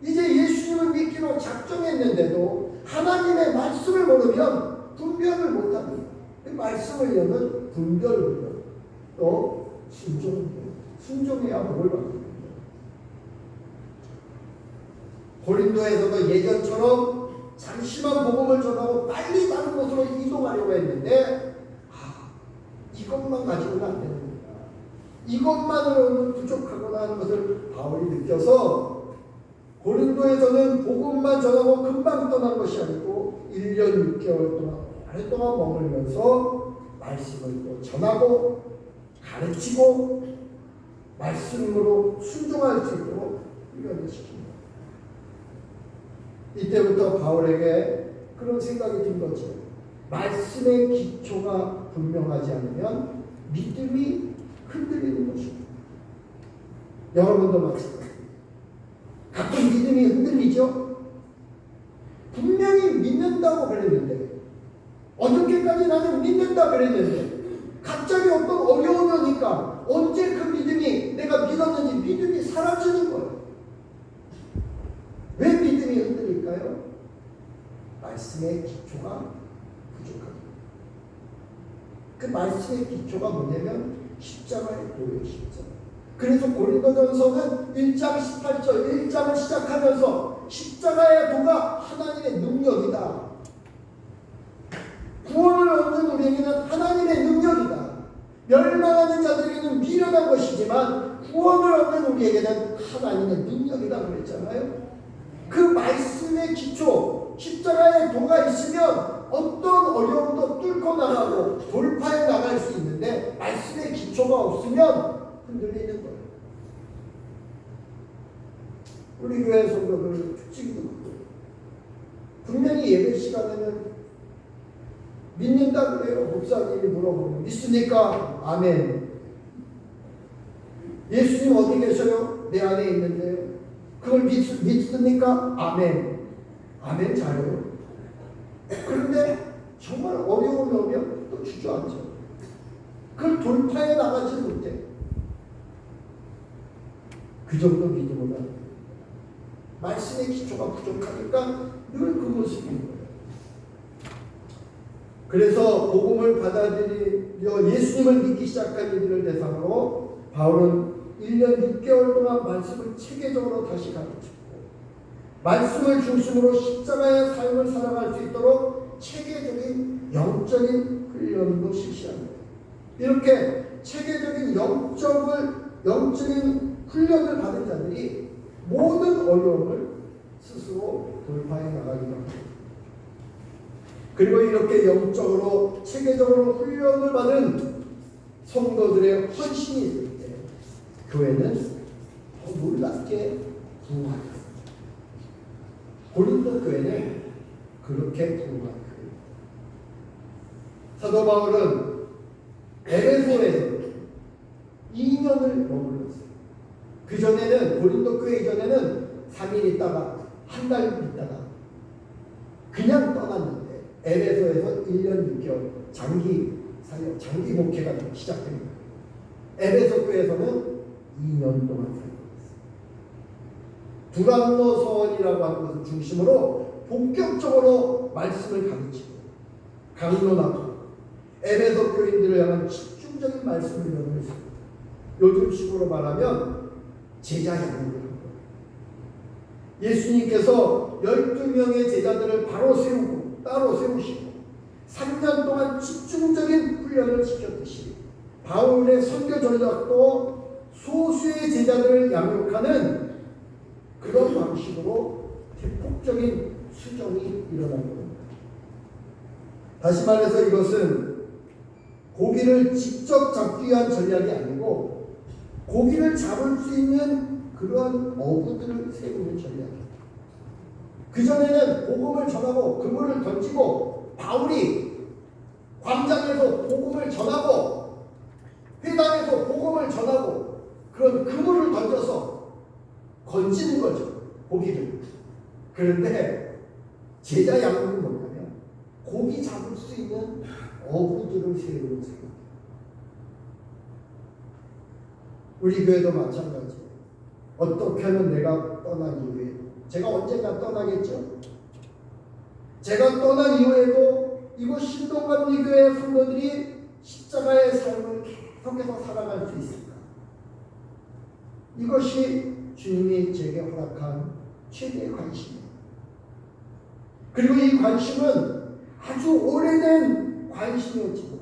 C: 이제 예수님을 믿기로 작정했는데도 하나님의 말씀을 모르면 분별을 못합니다. 말씀을 여는 분별을 또 순종해야 복을 받습니다. 고린도에서도 예전처럼 잠시만 복음을 전하고 빨리 다른 곳으로 이동하려고 했는데 이것만 가지고는 안 됩니다. 이것만으로는 부족하구나 하는 것을 바울이 느껴서 고린도에서는 복음만 전하고 금방 떠난 것이 아니고 1년 6개월 동안 오랫동안 머물면서 말씀을 또 전하고 가르치고 말씀으로 순종할 수 있도록 훈련을 시킵니다. 이때부터 바울에게 그런 생각이 든 거죠. 말씀의 기초가 분명하지 않으면 믿음이 흔들리는 것입니다. 여러분도 마찬가지입니다. 가끔 믿음이 흔들리죠? 분명히 믿는다고 그랬는데 어저께까지 나는 믿는다 그랬는데 갑자기 어떤 어려움이 오니까 언제 그 믿음이 내가 믿었는지 믿음이 사라지는 거예요. 왜 믿음이 흔들릴까요? 말씀의 기초가 부족합니다. 그 말씀의 기초가 뭐냐면 십자가의 도의 십자가. 그래서 고린도전서는 1장 18절 1장을 시작하면서 십자가의 도가 하나님의 능력이다. 구원을 얻는 우리에게는 하나님의 능력이다. 멸망하는 자들에게는 미련한 것이지만 구원을 얻는 우리에게는 하나님의 능력이다 그랬잖아요. 그 말씀의 기초, 십자가의 도가 있으면 어떤 어려움도 뚫고 나가고 돌파해 나갈 수 있는데 말씀의 기초가 없으면 흔들리는 거예요. 우리 교회 성도들 특징도 그렇고 분명히 예배 시간에는 믿는다 그래요. 목사님이 물어보면 믿습니까? 아멘. 예수님 어디 계셔요? 내 안에 있는데요. 그걸 믿습니까? 아멘. 아멘 잘해요. 그런데 정말 어려움이 오면 또 주저앉죠. 그걸 돌파해 나가지 못해. 그 정도 믿음은 안 돼요. 말씀의 기초가 부족하니까 늘 그 모습인 거예요. 그래서 복음을 받아들이려 예수님을 믿기 시작한 이들을 대상으로 바울은 1년 6개월 동안 말씀을 체계적으로 다시 가르치고 말씀을 중심으로 십자가의 삶을 살아갈 수 있도록 체계적인 영적인 훈련도 실시합니다. 이렇게 체계적인 영적인 훈련을 받은 자들이 모든 어려움을 스스로 돌파해 나가기도 합니다. 그리고 이렇게 영적으로 체계적으로 훈련을 받은 성도들의 헌신이 있을 때 교회는 더 놀랍게 부흥합니다. 고린도 교회는 그렇게 부흥한 교회입니다. 사도 바울은 에베소에서 2년을 머물렀어요. 그 전에는 고린도 교회 이전에는 3일 있다가 한 달 있다가 그냥 떠났는데 에베소에서 1년 6개월 장기 사역, 장기 목회가 시작됩니다. 에베소 교회에서는 2년 동안 사역했어요. 두란노 서원이라고 하는 것을 중심으로 본격적으로 말씀을 가르치고 강론하고 에베소 교인들을 향한 집중적인 말씀을 전했습니다. 요즘식으로 말하면 제자 양육을 한 거예요. 예수님께서 12명의 제자들을 바로 세우고 따로 세우시고 3년 동안 집중적인 훈련을 시켰듯이 바울의 선교 전략도 소수의 제자들을 양육하는 그런 방식으로 대폭적인 수정이 일어나는 겁니다. 다시 말해서 이것은 고기를 직접 잡기 위한 전략이 아니고 고기를 잡을 수 있는 그러한 어부들을 세우는 전략입니다. 그전에는 복음을 전하고 그물을 던지고 바울이 광장에서 복음을 전하고 회당에서 복음을 전하고 그런 그물을 던져서 건지는 거죠. 고기를. 그런데 제자 양육은 뭐냐면 고기 잡을 수 있는 어부들을 세우는 생각. 우리 교회도 마찬가지예요. 어떻게 하면 내가 떠난 이후에 제가 언젠가 떠나겠죠? 제가 떠난 이후에도 이곳 신동감리교회 성도들이 십자가의 삶을 계속해서 살아갈 수 있을까? 이것이 주님이 제게 허락한 최대의 관심입니다. 그리고 이 관심은 아주 오래된 관심이었지만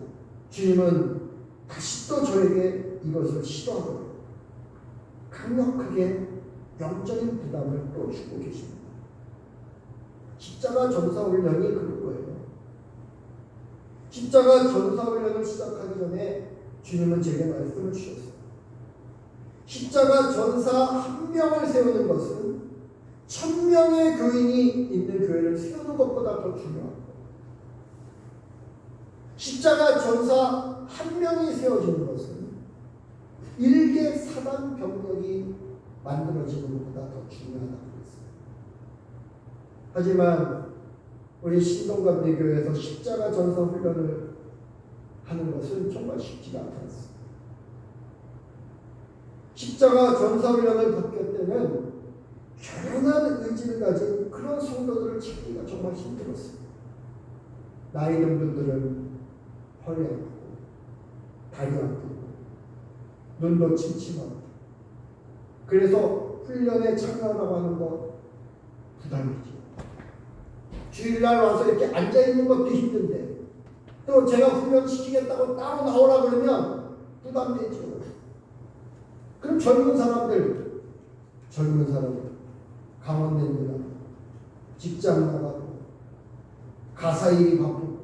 C: 주님은 다시 또 저에게 이것을 시도하고 강력하게 영적인 부담을 또 주고 계십니다. 십자가 전사훈련이 그런 거예요. 십자가 전사훈련을 시작하기 전에 주님은 제게 말씀을 주셨어요. 십자가 전사 한 명을 세우는 것은 1000명의 교인이 있는 교회를 세우는 것보다 더 중요합니다. 십자가 전사 한 명이 세워지는 것은 일개 사단 병력이 만들어지는 것보다 더 중요하다고 했어요. 하지만 우리 신동감리교회에서 십자가 전사 훈련을 하는 것은 정말 쉽지가 않았습니다. 십자가 전사 훈련을 받을 때는 결연한 의지를 가진 그런 성도들을 찾기가 정말 힘들었습니다. 나이 든 분들은 허리 아프고 다리 아프고 눈도 침침하고 그래서 훈련에 참여하라고 하는 거 부담이죠. 주일날 와서 이렇게 앉아있는 것도 힘든데 또 제가 훈련시키겠다고 따로 나오라 그러면 부담되죠. 그럼 젊은 사람들 강원랜드나 직장 나가고 가사일이 바쁘고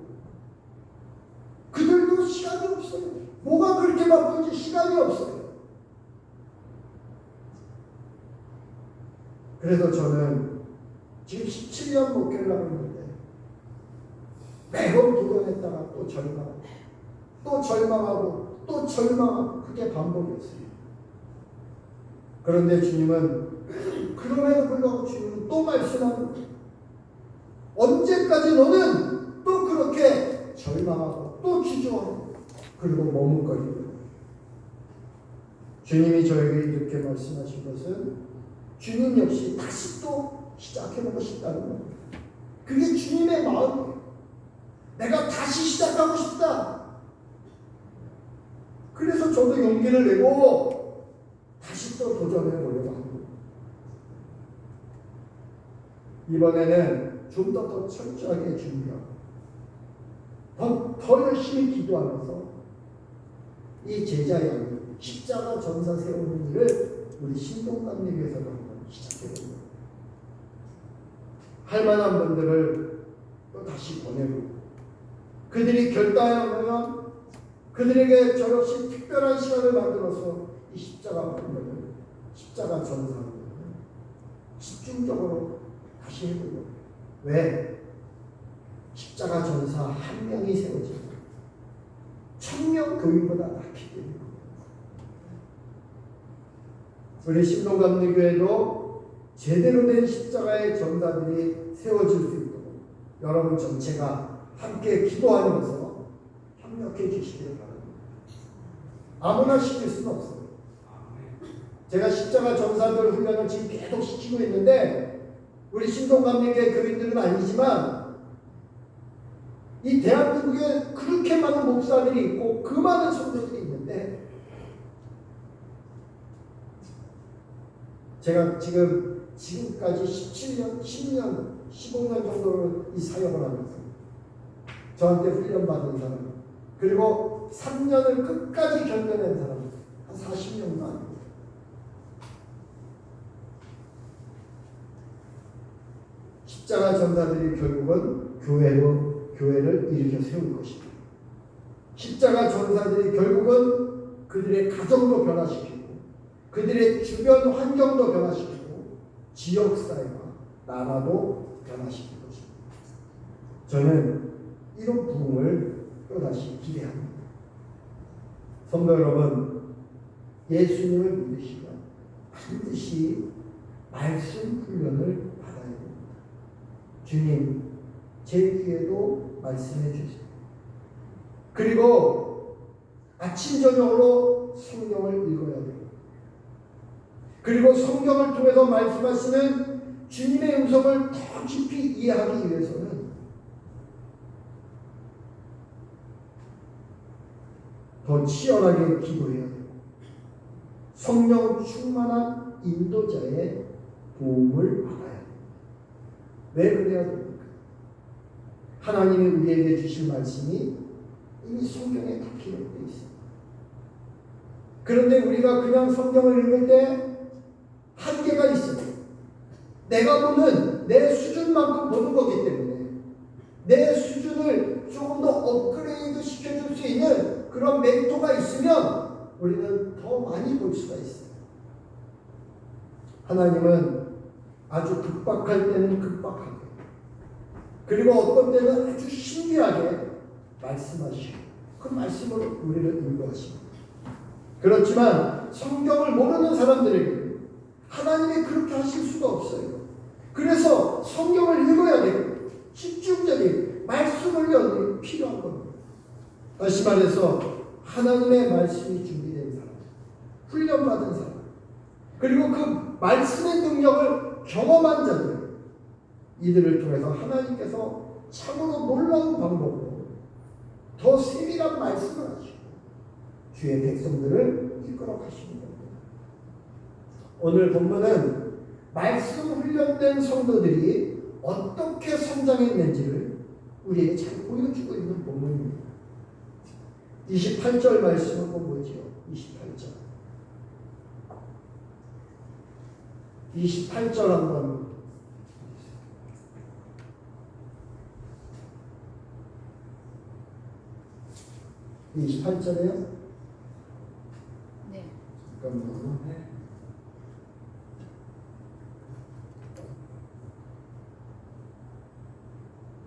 C: 그들도 시간이 없어요. 뭐가 그렇게 바쁜지 시간이 없어요. 그래서 저는 지금 17년 목회를 하고 있는데 매번 도전했다가 또 절망하고 그게 반복이었어요. 그런데 주님은 그럼에도 불구하고 주님은 또 말씀하고 언제까지 너는 또 그렇게 절망하고 또 기도하고 그리고 머뭇거리고. 주님이 저에게 이렇게 말씀하신 것은 주님 역시 다시 또 시작해보고 싶다는 겁니다. 그게 주님의 마음이에요. 내가 다시 시작하고 싶다. 그래서 저도 용기를 내고 다시 또 도전해보려고 합니다. 이번에는 좀 더 철저하게 준비하고 더 열심히 기도하면서 이 제자양 십자가 전사 세우는 일을 우리 신동감리교에서도 한번 시작해봅니다. 할 만한 분들을 또 다시 보내고 그들이 결단하면 그들에게 저 역시 특별한 시간을 만들어서 이 십자가 훈련을 십자가 전사를 집중적으로 다시 해보려고. 왜? 십자가 전사 한 명이 세워지고 1000명 교인보다 낫기 때문에. 우리 신동감리교회도 제대로 된 십자가의 전사들이 세워질 수 있도록 여러분 전체가 함께 기도하면서 협력해 주시기를 바랍니다. 아무나 시킬 수는 없어요. 제가 십자가 전사들 훈련을 지금 계속 시키고 있는데 우리 신동감리교회 교인들은 아니지만 이 대한민국에 그렇게 많은 목사들이 있고 그 많은 성도들이 있는데 제가 지금까지 17년, 10년, 15년 정도를 이 사역을 하면서 저한테 훈련받은 사람 그리고 3년을 끝까지 견뎌낸 사람 한 40명도 아닙니다. 십자가 전사들이 결국은 교회를 일으켜 세울 것입니다. 십자가 전사들이 결국은 그들의 가정도 변화시키고 그들의 주변 환경도 변화시키고 지역사회와 나라도 변화시킬 것입니다. 저는 이런 부흥을 또다시 기대합니다. 성도 여러분, 예수님을 믿으시면 반드시 말씀 훈련을 받아야 됩니다. 주님, 제 귀에도 말씀해 주세요. 그리고 아침 저녁으로 성경을 읽어야 돼요. 그리고 성경을 통해서 말씀하시는 주님의 음성을 더 깊이 이해하기 위해서는 더 치열하게 기도해야 돼요. 성령 충만한 인도자의 도움을 받아야 돼요. 왜 그래야 됩니까? 하나님이 우리에게 주실 말씀이 이미 성경에 다 기록되어 있습니다. 그런데 우리가 그냥 성경을 읽을 때 한계가 있어요. 내가 보는 내 수준만큼 보는 거기 때문에 내 수준을 조금 더 업그레이드 시켜줄 수 있는 그런 멘토가 있으면 우리는 더 많이 볼 수가 있어요. 하나님은 아주 급박할 때는 급박하게 그리고 어떤 때는 아주 신비하게 말씀하시고 그 말씀으로 우리를 인도하십니다. 그렇지만 성경을 모르는 사람들에게 하나님이 그렇게 하실 수가 없어요. 그래서 성경을 읽어야 되고 집중적인 말씀 훈련이 필요한 겁니다. 다시 말해서 하나님의 말씀이 준비된 사람, 훈련받은 사람, 그리고 그 말씀의 능력을 경험한 자들, 이들을 통해서 하나님께서 참으로 놀라운 방법으로 더 세밀한 말씀을 하시고 주의 백성들을 이끌어 가시는 겁니다. 오늘 본문은 말씀 훈련된 성도들이 어떻게 성장했는지를 우리에게 잘 보여주고 있는 본문입니다. 28절 말씀은 뭐지요? 28절 한번 28절에요?
B: 네.
C: 잠깐만요.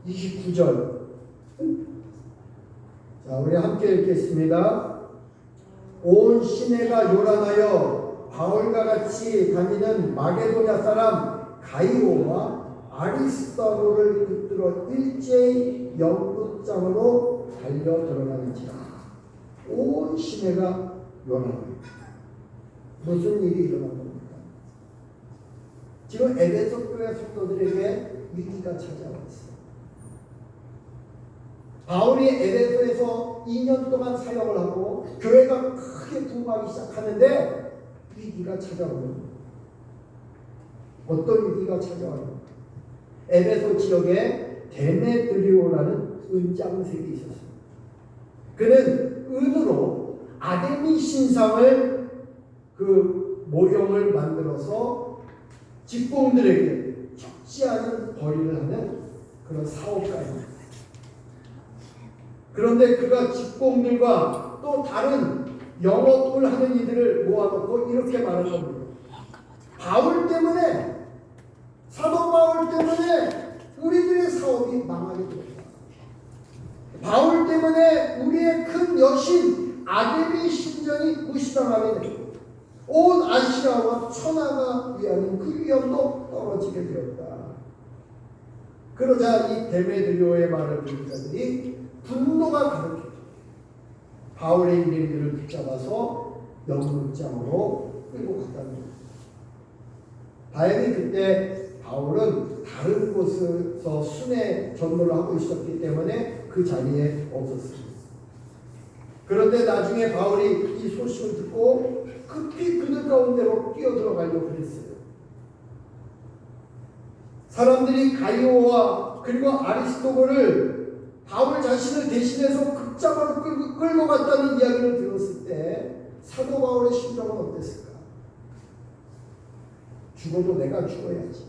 C: 29절. 자, 우리 함께 읽겠습니다. 온 시내가 요란하여 바울과 같이 다니는 마게도냐 사람 가이오와 아리스도로를 붙들어 일제히 영구장으로 달려 들어가는지라. 온 시내가 요란합니다. 무슨 일이 일어난 겁니까? 지금 에베소 교회 성도들에게 위기가 찾아왔어요. 바울이 에베소에서 2년 동안 사역을 하고 교회가 크게 부흥하기 시작하는데 위기가 찾아오는 거예요. 어떤 위기가 찾아와요? 에베소 지역에 데메드리오라는 은장색이 있었습니다. 그는 은으로 아데미 신상을 그 모형을 만들어서 직공들에게 적지 않은 벌이를 하는 그런 사업가입니다. 그런데 그가 직공들과 또 다른 영업을 하는 이들을 모아놓고 이렇게 말한 겁니다. 바울 때문에, 사도 바울 때문에 우리들의 사업이 망하게 됩니다. 바울 때문에 우리의 큰 여신 아데미 신전이 무시당하게 되고 온 아시아와 천하가 위하는 그 위험도 떨어지게 되었다. 그러자 이 데메드리오의 말을 듣는 자들이 분노가 가득해져 바울의 일행들을 붙잡아서 영문장으로 끌고 갔다는 거예요. 다행히 그때 바울은 다른 곳에서 순회 전도를 하고 있었기 때문에 그 자리에 없었습니다. 그런데 나중에 바울이 이 소식을 듣고 급히 그들 가운데로 뛰어들어가려고 그랬어요. 사람들이 가이오와 그리고 아리스토고를 바울 자신을 대신해서 극장으로 끌고 갔다는 이야기를 들었을 때 사도 바울의 심정은 어땠을까? 죽어도 내가 죽어야지.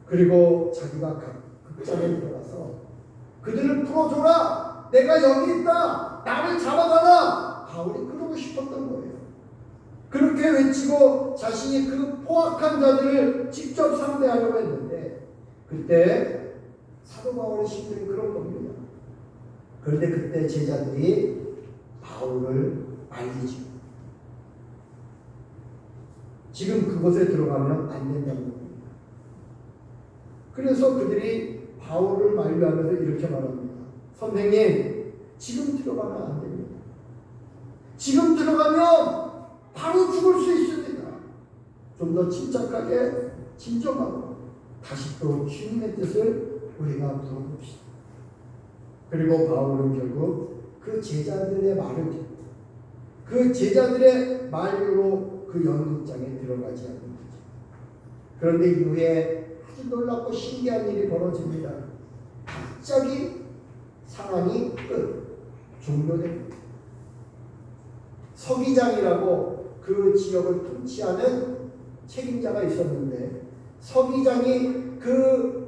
C: 그리고 자기가 극장에 들어가서 그들을 풀어줘라. 내가 여기 있다. 나를 잡아가라. 바울이 그러고 싶었던 거예요. 그렇게 외치고 자신이 그 포악한 자들을 직접 상대하려고 했는데 그때 사도 바울의 심정이 그런 겁니다. 그런데 그때 제자들이 바울을 말리죠. 지금 그곳에 들어가면 안 된다는 겁니다. 그래서 그들이 바울을 만류하면서 이렇게 말합니다. 선생님, 지금 들어가면 안 됩니다. 지금 들어가면 바로 죽을 수 있습니다. 좀 더 침착하게 진정하고 다시 또 주님의 뜻을 우리가 물어봅시다. 그리고 바울은 결국 그 제자들의 말을 듣고 그 제자들의 말로 그 연극장에 들어가지 않는 거죠. 그런데 이후에 아주 놀랍고 신기한 일이 벌어집니다. 갑자기 상황이 종료됩니다. 서기장이라고 그 지역을 통치하는 책임자가 있었는데 서기장이 그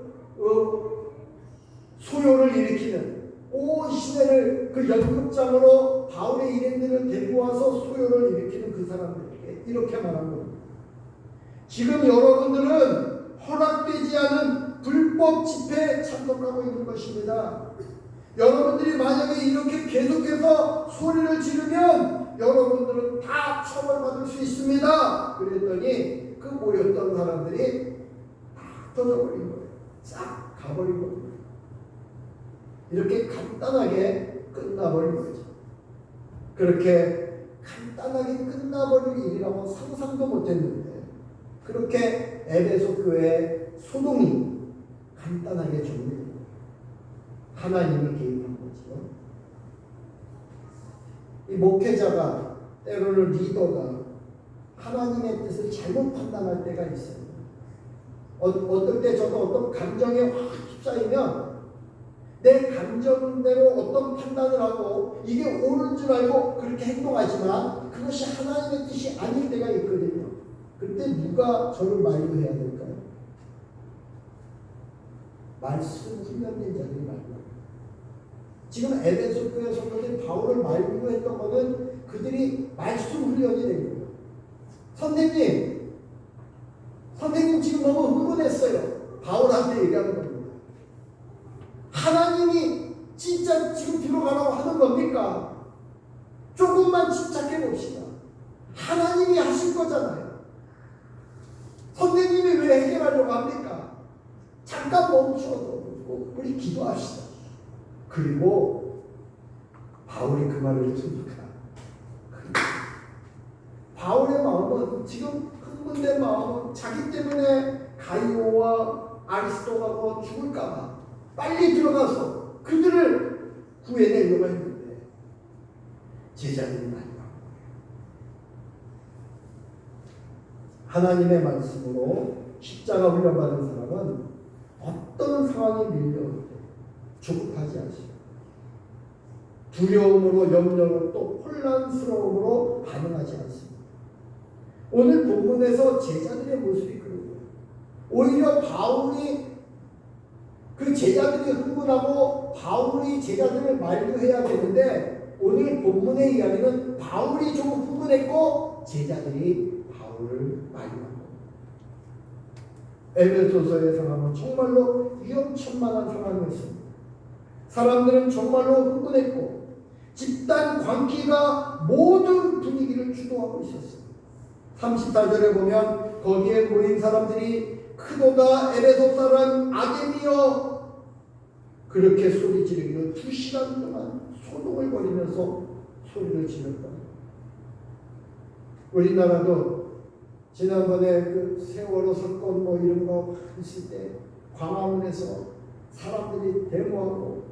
C: 소요를 일으키는 온 시내를 그 연극장으로 바울의 일행들을 데리고 와서 소요를 일으키는 그 사람들에게 이렇게 말한 겁니다. 지금 여러분들은 허락되지 않은 불법 집회에 참석하고 있는 것입니다. 여러분들이 만약에 이렇게 계속해서 소리를 지르면 여러분들은 다 처벌받을 수 있습니다. 그랬더니 그 모였던 사람들이 다 터져버린 거예요. 싹 가버린 겁니다. 이렇게 간단하게 끝나버린 거죠. 그렇게 간단하게 끝나버릴 일이라고 상상도 못했는데 그렇게 에베소 교회 소동이 간단하게 정리됩니다. 하나님이 개입한 거죠. 이 목회자가 때로는 리더가 하나님의 뜻을 잘못 판단할 때가 있어요. 어떨 때 저도 어떤 감정에 확 휩싸이면 내 감정대로 어떤 판단을 하고 이게 옳은 줄 알고 그렇게 행동하지만 그것이 하나님의 뜻이 아닐 때가 있거든요. 그때 누가 저를 만류해야 될까요? 말씀 훈련된 자들이 만류합니다. 지금 에베소 교회 성도들이 바울을 만류했던 것은 그들이 말씀 훈련이 된 거예요. 선생님 지금 너무 흥분했어요. 바울한테 얘기하는 겁니다. 하나님이 진짜 지금 들어가라고 하는 겁니까? 조금만 침착해 봅시다. 하나님이 하실 거잖아요. 선생님이 왜 해결하려고 합니까? 잠깐 멈추어도 우리 기도합시다. 그리고 바울이 그 말을 듣습니까? 바울의 마음은 지금 흥분된 마음은 자기 때문에 가이오와 아리스토가고 죽을까봐 빨리 들어가서 그들을 구해내려고 했는데 제자들이 많이 하나님의 말씀으로 십자가 훈련받은 사람은 어떤 상황이 밀려올 때 조급하지 않습니다. 두려움으로 염려로 또 혼란스러움으로 반응하지 않습니다. 오늘 본문에서 제자들의 모습이 그런 거예요. 오히려 바울이 그 제자들이 흥분하고 바울이 제자들을 만류해야 되는데 오늘 본문의 이야기는 바울이 좀 흥분했고 제자들이 바울을 만류합니다. 에베소서의 상황은 정말로 위험천만한 상황이었습니다. 사람들은 정말로 흥분했고 집단 광기가 모든 분위기를 주도하고 있었습니다. 38절에 보면 거기에 모인 사람들이 크도다 에베소 사람 아게미여 그렇게 소리 지르기를 2시간 동안 소동을 벌이면서 소리를 질렀다. 우리나라도 지난번에 그 세월호 사건 뭐 이런 거 있을 때 광화문에서 사람들이 데모하고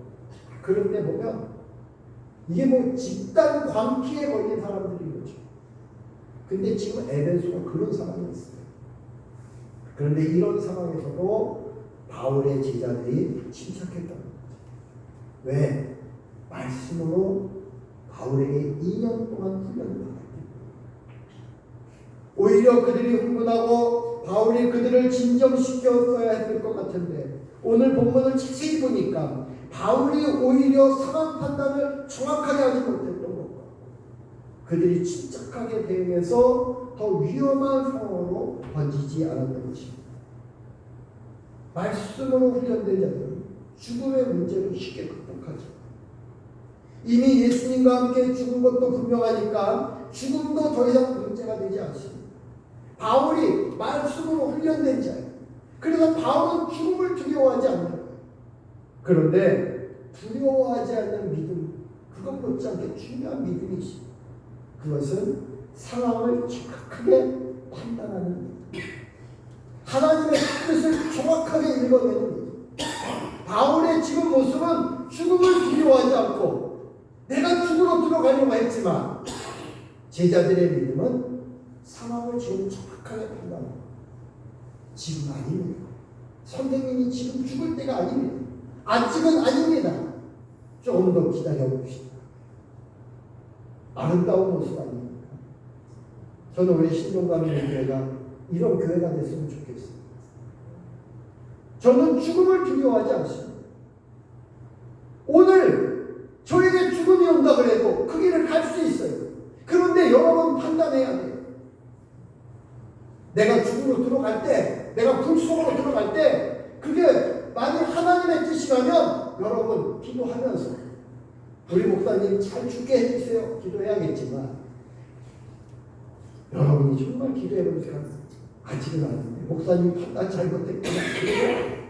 C: 그런 데 보면 이게 뭐 집단 광기에 걸린 사람들인 거죠. 근데 지금 에베소가 그런 상황이 있어요. 그런데 이런 상황에서도 바울의 제자들이 침착했다는 거죠. 왜? 말씀으로 바울에게 2년 동안 훈련을 받았기 때문에. 오히려 그들이 흥분하고 바울이 그들을 진정시켰어야 했을 것 같은데 오늘 본문을 자세히 보니까 바울이 오히려 상황 판단을 정확하게 하지 못했던 것 같고 그들이 침착하게 대응해서 더 위험한 상황으로 번지지 않았던 것입니다. 말씀으로 훈련된 자들은 죽음의 문제를 쉽게 극복하죠. 이미 예수님과 함께 죽은 것도 분명하니까 죽음도 더 이상 문제가 되지 않습니다. 바울이 말씀으로 훈련된 자예요. 그래서 바울은 죽음을 두려워하지 않는 거예요. 그런데 두려워하지 않는 믿음, 그것 못지않게 중요한 믿음이 있습니다. 그것은 상황을 정확하게 판단하는 믿음. 하나님의 뜻을 정확하게 읽어내는 믿음. 바울의 지금 모습은 죽음을 두려워하지 않고 내가 죽으러 들어가려고 했지만 제자들의 믿음은 상황을 지금 정확하게 판단합니다. 지금 아닙니다. 선생님이 지금 죽을 때가 아닙니다. 아직은 아닙니다. 조금 더 기다려봅시다. 아름다운 모습 아닙니까? 저는 우리 신동감의 교회가 이런 교회가 됐으면 좋겠습니다. 저는 죽음을 두려워하지 않습니다. 오늘 저에게 죽음이 온다 그래도 그 길을 갈 수 있어요. 그런데 여러분 판단해야 돼요. 내가 죽음으로 들어갈 때, 내가 불 속으로 들어갈 때 그게 만약 하나님의 뜻이라면 여러분 기도하면서 우리 목사님 잘 죽게 해주세요. 기도해야겠지만 여러분이 정말 기도해보니까 아직은 아닌데 목사님 판단 잘못했구나.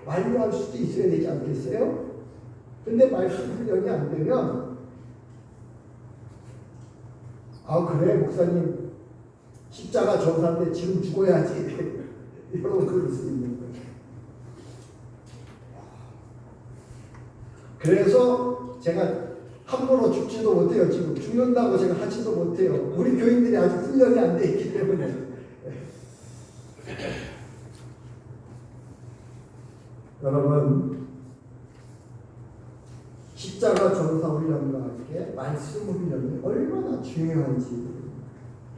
C: 만류할 수도 있어야 되지 않겠어요? 근데 말씀 훈련이 안 되면 아 그래 목사님 십자가 전사인데 지금 죽어야지 여러분 그럴 수 있는 거예요. 그래서 제가 함부로 죽지도 못해요. 지금 죽는다고 제가 하지도 못해요. 우리 교인들이 아직 훈련이 안 돼 있기 때문에. 여러분, 십자가 전사 훈련과 함께 말씀 훈련이 얼마나 중요한지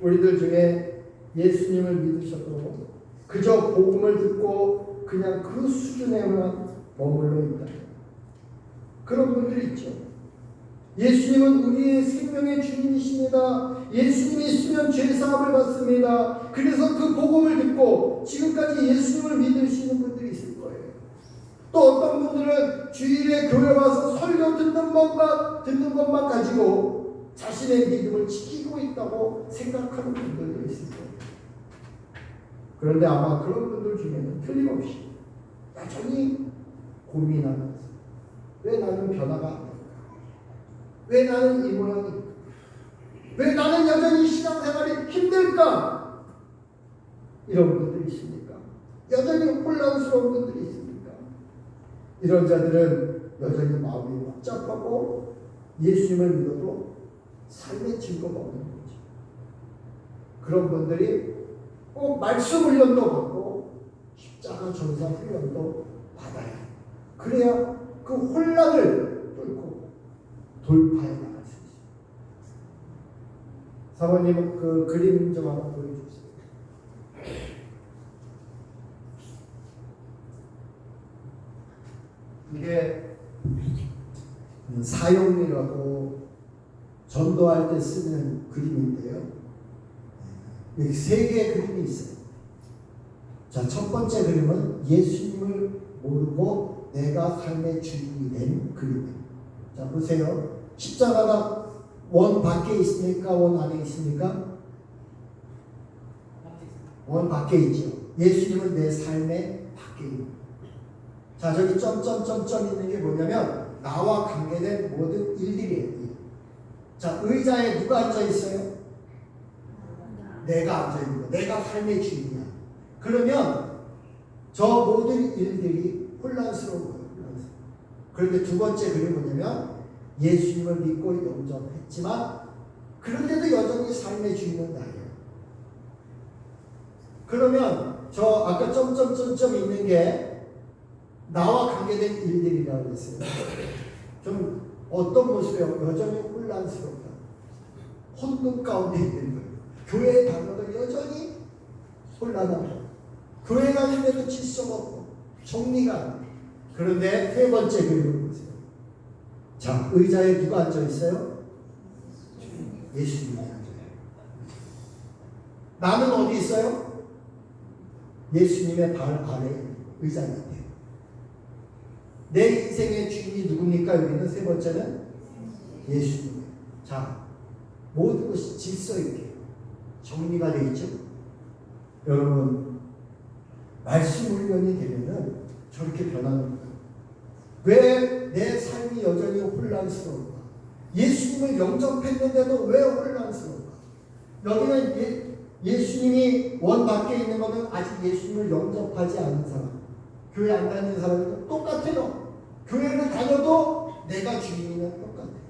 C: 우리들 중에 예수님을 믿으셔도 그저 복음을 듣고 그냥 그 수준에만 머물러 있다. 그런 분들이 있죠. 예수님은 우리의 생명의 주님이십니다. 예수님이 있으면 죄사함을 받습니다. 그래서 그 복음을 듣고 지금까지 예수님을 믿으시는 분들이 있을 거예요. 또 어떤 분들은 주일에 교회 와서 설교 듣는 것만 가지고 자신의 믿음을 지키고 있다고 생각하는 분들도 있을 거예요. 그런데 아마 그런 분들 중에는 틀림없이 여전히 고민하면서 왜 나는 변화가 안 될까? 왜 나는 이 모양일까? 왜 나는 여전히 신앙생활이 힘들까? 이런 분들이 있습니까? 여전히 혼란스러운 분들이 있습니까? 이런 자들은 여전히 마음이 복잡하고 예수님을 믿어도 삶의 증거가 없는 거죠. 그런 분들이 꼭 말씀 훈련도 받고 십자가 전사 훈련도 받아야 해요. 그래야 그 혼란을 뚫고 돌파해 나갈 수 있어요. 사모님 그 그림 좀 하나 보여주세요. 이게 사용이라고 전도할 때 쓰는 그림인데요. 여기 세 개의 그림이 있어요. 자, 첫 번째 그림은 예수님을 모르고 내가 삶의 주인이 된 그림이에요. 자, 보세요. 십자가가 원 밖에 있습니까? 원 안에 있습니까? 원 밖에 있죠. 예수님은 내 삶의 밖에 있는. 자, 저기 점점점점 있는 게 뭐냐면 나와 관계된 모든 일들이에요. 자, 의자에 누가 앉아 있어요? 내가 앉아 있는 거. 내가 삶의 주인이야. 그러면 저 모든 일들이 혼란스러운 거예요. 혼란스러워. 그런데 두 번째 그림이 뭐냐면 예수님을 믿고 영접했지만 그런데도 여전히 삶의 주인은 나예요. 그러면 저 아까 점점점점 있는 게 나와 관계된 일들이라고 했어요. 좀 어떤 모습이에요? 여전히 혼란스럽다. 혼돈 가운데 있는 거예요. 교회에 다녀도 여전히 혼란하고 교회 다니는데도 질서가 없고 정리가 안 돼. 그런데 세 번째 그림을 보세요. 자, 의자에 누가 앉아 있어요? 예수님이 앉아요. 나는 어디 있어요? 예수님의 발 아래 의자 밑에. 내 인생의 주인이 누굽니까? 여기는 세 번째는 예수님. 자, 모든 것이 질서 있게 정리가 되어 있죠. 여러분, 말씀 훈련이 되면은 저렇게 변하는 거예요. 왜 내 삶이 여전히 혼란스러운가? 예수님을 영접했는데도 왜 혼란스러운가? 여기는 예수님이 원 밖에 있는 거는 아직 예수님을 영접하지 않은 사람, 교회 안 다니는 사람은 똑같아요. 교회를 다녀도 내가 주인이면 똑같아요.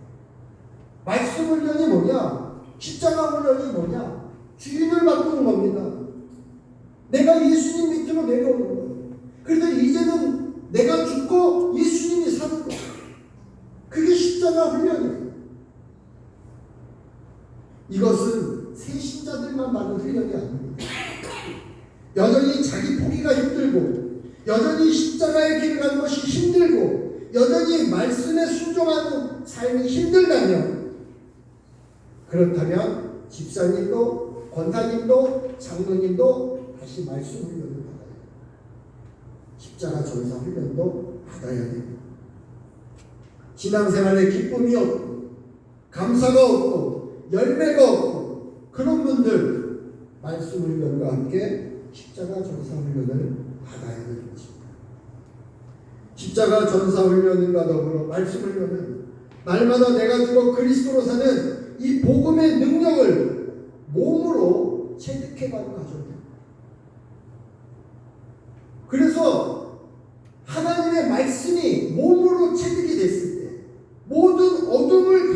C: 말씀 훈련이 뭐냐? 십자가 훈련이 뭐냐? 주인을 바꾸는 겁니다. 내가 예수님 밑으로 내려오는 거예요. 그래서 이제는 내가 죽고 예수님이 사는 거예요. 그게 십자가 훈련이에요. 이것은 새신자들만 받는 훈련이 아닙니다. 여전히 자기 포기가 힘들고 여전히 십자가의 길을 가는 것이 힘들고 여전히 말씀에 순종하는 삶이 힘들다면 그렇다면 집사님도 권사님도 장로님도 다시 말씀 훈련을 받아야 돼요. 십자가 전사 훈련도 받아야 됩니다. 신앙생활에 기쁨이 없고 감사가 없고 열매가 없고 그런 분들 말씀 훈련과 함께 십자가 전사 훈련을 받아야 되는 것입니다. 십자가 전사 훈련과 더불어 말씀 훈련은 날마다 내가 죽어 그리스도로 사는 이 복음의 능력을 몸으로 체득해가는 과정입니다. 그래서 하나님의 말씀이 몸으로 체득이 됐을 때 모든 어둠을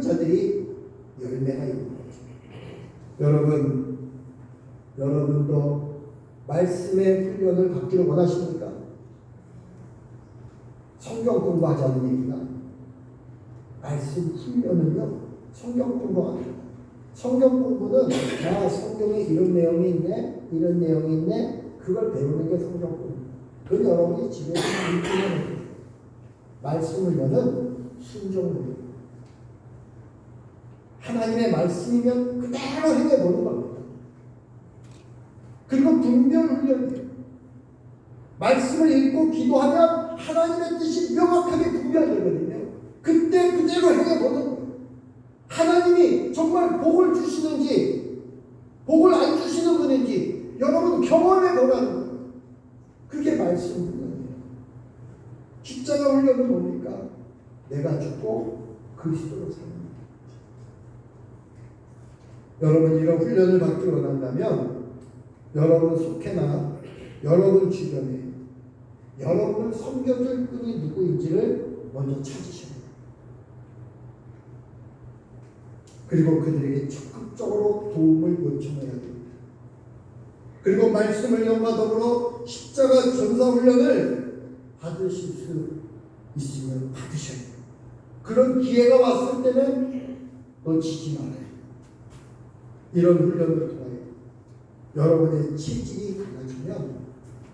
C: 자들이 열매가 있는 거죠. 여러분도 말씀의 훈련을 받기를 원하십니까? 성경 공부하자는 얘기가 말씀 훈련은요, 성경 공부가 아닙니다. 성경 공부는 성경에 이런 내용이 있네, 이런 내용이 있네, 그걸 배우는 게 성경 공부. 그건 여러분이 집에서 읽기만 해요. 말씀 훈련은 순종 훈련. 하나님의 말씀이면 그대로 행해보는 겁니다. 그리고 분별 훈련이에요. 말씀을 읽고 기도하면 하나님의 뜻이 명확하게 분별되거든요. 그때 그대로 행해보는 거예요. 하나님이 정말 복을 주시는지 복을 안 주시는 분인지 여러분 경험해 보라는 거예요. 그게 말씀 훈련이에요. 십자가 훈련은 뭡니까? 내가 죽고 그리스도로 사는 거예요. 여러분 이런 훈련을 받기 원한다면 여러분 속해나 여러분 주변에 여러분을 섬겨줄 분이 누구인지를 먼저 찾으셔야 돼요. 그리고 그들에게 적극적으로 도움을 요청해야 됩니다. 그리고 말씀 훈련과 더불어 십자가 전사 훈련을 받으실 수 있으면 받으셔야 돼요. 그런 기회가 왔을 때는 놓치지 말아요. 이런 훈련을 통하여 여러분의 체질이 달라지면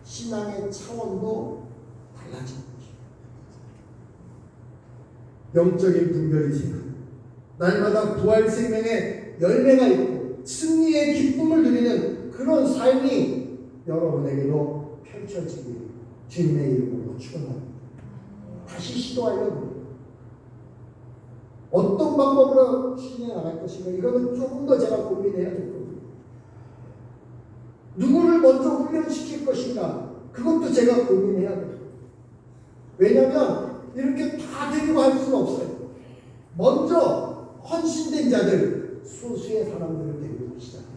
C: 신앙의 차원도 달라지는 것입니다. 영적인 분별이 생깁니다. 날마다 부활 생명의 열매가 있고 승리의 기쁨을 누리는 그런 삶이 여러분에게도 펼쳐지길 주님의 이름으로 축원합니다. 다시 시도하려고 어떤 방법으로 실행해 나갈 것인가 이거는 조금 더 제가 고민해야 될 겁니다. 누구를 먼저 훈련시킬 것인가 그것도 제가 고민해야 돼요. 왜냐하면 이렇게 다 데리고 할 수는 없어요. 먼저 헌신된 자들 소수의 사람들을 데리고 시작해요.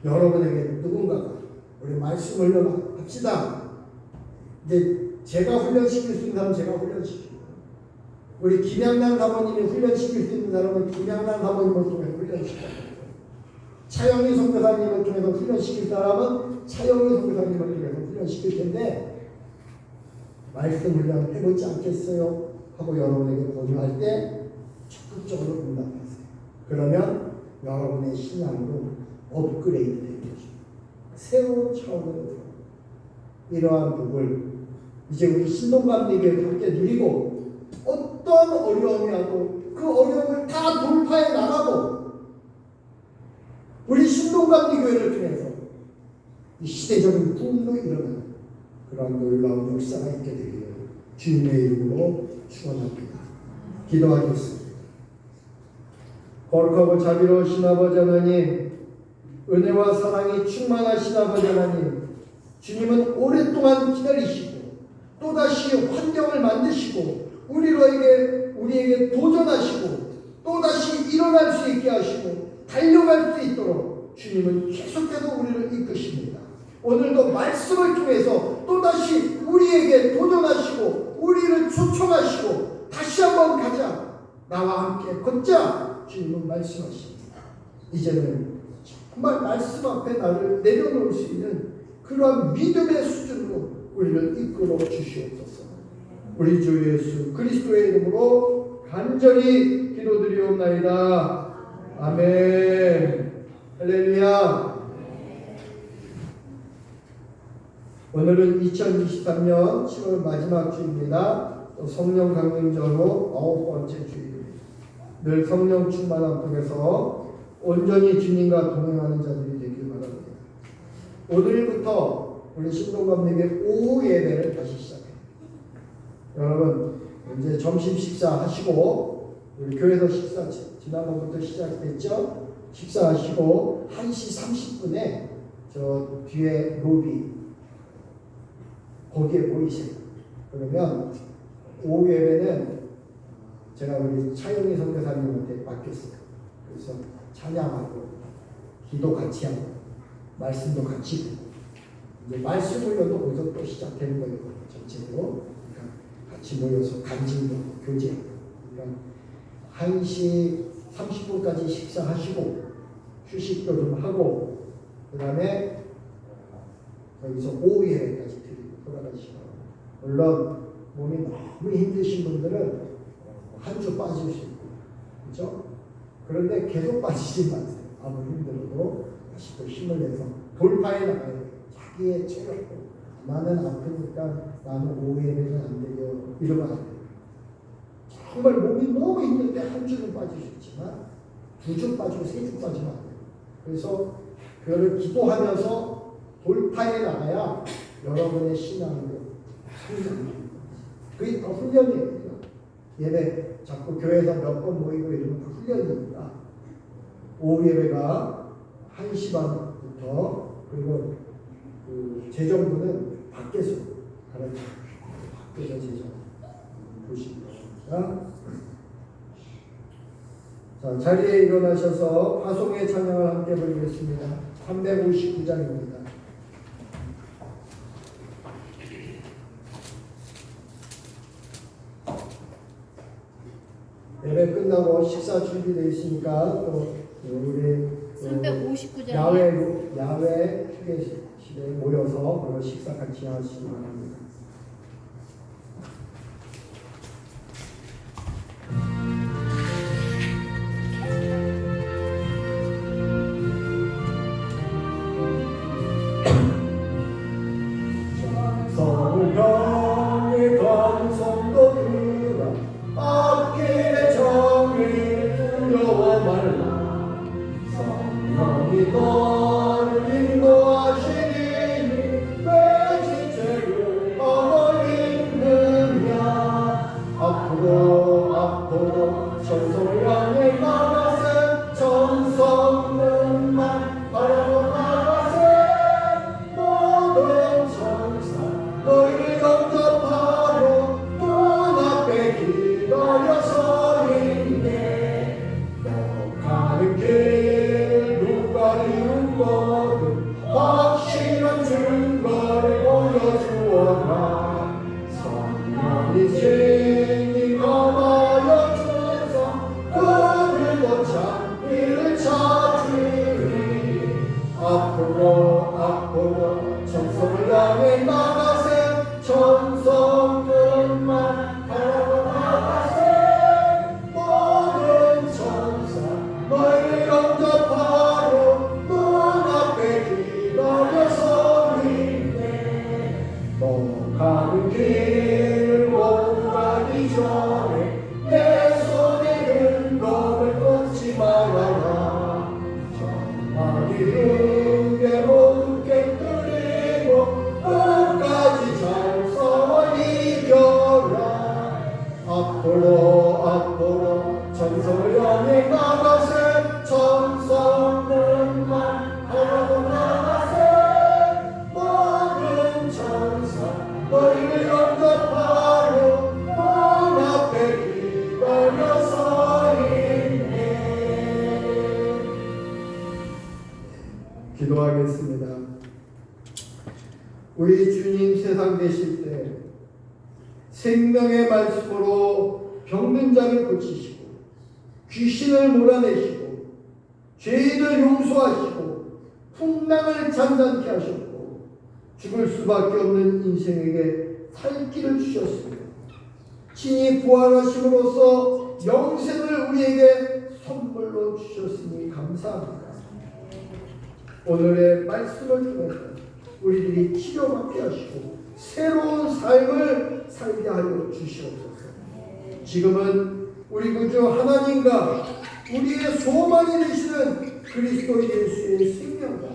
C: 여러분에게 누군가가 우리 말씀 훈련합시다. 이제 제가 훈련시킬 수 있는 사람은 제가 훈련시키고 우리 김양란 사모님이 훈련시킬 수 있는 사람은 김양란 사모님을 통해 훈련시켜요. 차영희 선교사님을 통해서 훈련시킬 사람은 차영희 선교사님을 통해서 훈련시킬 텐데 말씀 훈련 해보지 않겠어요? 하고 여러분에게 권유할 때 적극적으로 응답하세요. 그러면 여러분의 신앙도 업그레이드 되는 것입니다. 새로운 차원으로 이러한 복을 이제 우리 신동감리교회 함께 누리고 어떤 어려움이 와도 그 어려움을 다 돌파해 나가고 우리 신동감리교회를 통해서 이 시대적인 부흥도 일어나는 그런 놀라운 역사가 있게 되기를 주님의 이름으로 축원합니다. 기도하겠습니다. 거룩하고 자비로우신 아버지 하나님, 은혜와 사랑이 충만하신 아버지 하나님, 주님은 오랫동안 기다리시고 또다시 환경을 만드시고 우리에게 도전하시고 또다시 일어날 수 있게 하시고 달려갈 수 있도록 주님은 계속해서 우리를 이끄십니다. 오늘도 말씀을 통해서 또다시 우리에게 도전하시고 우리를 초청하시고 다시 한번 가자, 나와 함께 걷자 주님은 말씀하십니다. 이제는 정말 말씀 앞에 나를 내려놓을 수 있는 그러한 믿음의 수준으로 우리를 이끌어 주시옵소서. 우리 주 예수 그리스도의 이름으로 간절히 기도드리옵나이다. 아멘. 할렐루야. 오늘은 2023년 7월 마지막 주입니다. 성령 강림절로 9번째 주입니다. 늘 성령 충만함 속에서 온전히 주님과 동행하는 자들이 되길 바랍니다. 오늘부터 우리 신동감님의 오후 예배를 다시 시작해요. 여러분 이제 점심 식사하시고 우리 교회에서 식사 지난번부터 시작됐죠? 식사하시고 1시 30분에 저 뒤에 로비 거기에 모이세요. 그러면 오후 예배는 제가 우리 차영희 선교사님한테 맡겼어요. 그래서 찬양하고 기도 같이 하고 말씀도 같이 듣고 이제 말씀 훈련도 거기서 또 시작되는 거예요. 전체로 그러니까 같이 모여서 간증도 교제하고 그러니까 1시 30분까지 식사하시고 휴식도 좀 하고 그 다음에 여기서 오후 예배까지 드리고 돌아가시고, 물론 몸이 너무 힘드신 분들은 한 주 빠질 수 있고, 그렇죠? 그런데 계속 빠지지 마세요. 아무리 힘들어도 다시 또 힘을 내서 돌파해 나가야 돼요. 자기의 체력도. 나는 아프니까 나는 오후 예배는 안 되려 이러면 안 돼요. 정말 몸이 너무 힘든데 한 주는 빠질 수 있지만 2주 빠지고 3주 빠지면 안 돼요. 그래서 그거를 기도하면서 돌파해 나가야 여러분의 신앙으로 성장합니다. 그게 다 훈련이에요. 예배 자꾸 교회에서 몇 번 모이고 이러면 다 훈련이니까 오후 예배가 1시 반부터, 그리고 그 재정부는 밖에서 가르쳐요. 밖에서 재정 보시기 바랍니다. 자, 자리에 일어나셔서 화송의 찬양을 함께 부르겠습니다. 359장입니다. 예배 끝나고 식사 준비되어 있으니까 또 우리
B: 359장
C: 야외 휴게실에 모여서 그리고 식사 같이 하시기 바랍니다. 성령의 감성도 그라 앞길의 정을 두려워 말라. 성령이 너를 인도하시니 왜 지체를 하고 있느냐. 앞으로 천성을 향해 나가세. 천성문만 바라보 나가세. 모든 천사 너희를 영접하러 문 앞에 기다려 서 있네. 너 가는 길 누가 이루거든 확실한 증거를 보여주어라. 성령이 진리 감하여 주사 그들도 자기를 찾으리. 앞으로 천성을 향해 나가세. 천성문만 바라보 나가세. 모든 천사 너희를 영접하러 문 앞에 기다려 서 있네. 너 가는 길 모두 가기 전에 내 손에 든 것을 끊지 말아라. 정말이 은혜로 깨뜨리고 끝까지 잘 싸워 이겨라. 앞으로 천성을 향해 나가세. 천성문만 바라보 나가세. 모든 천사 너희를 영접하러 문 앞에 기다려 서 있네. 기도하겠습니다. 우리 주님 세상 계실 때 생명의 말씀으로 병든 자를 고치시고 귀신을 몰아내시고 죄인을 용서하시고 풍랑을 잔잔케 하셨고 죽을 수밖에 없는 인생에게 살 길을 주셨습니다. 친히 부활하심으로써 영생을 우리에게 선물로 주셨으니 감사합니다. 오늘의 말씀을 통해서 우리들이 치료받게 하시고 새로운 삶을 살게 하여 주시옵소서. 지금은 우리 구주 하나님과 우리의 소망이 되시는 그리스도 예수의 생명과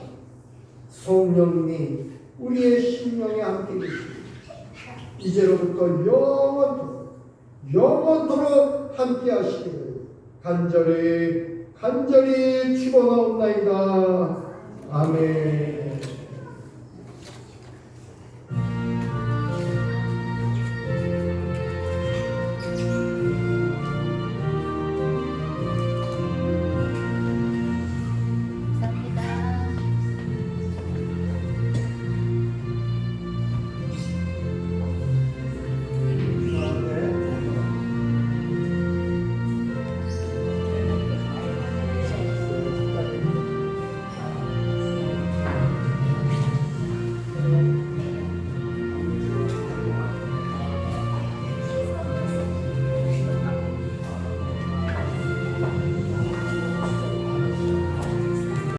C: 성령님이 우리의 심령에 함께 계시고 이제로부터 영원토록 함께 하시기를 간절히 축원하옵나이다. 아멘.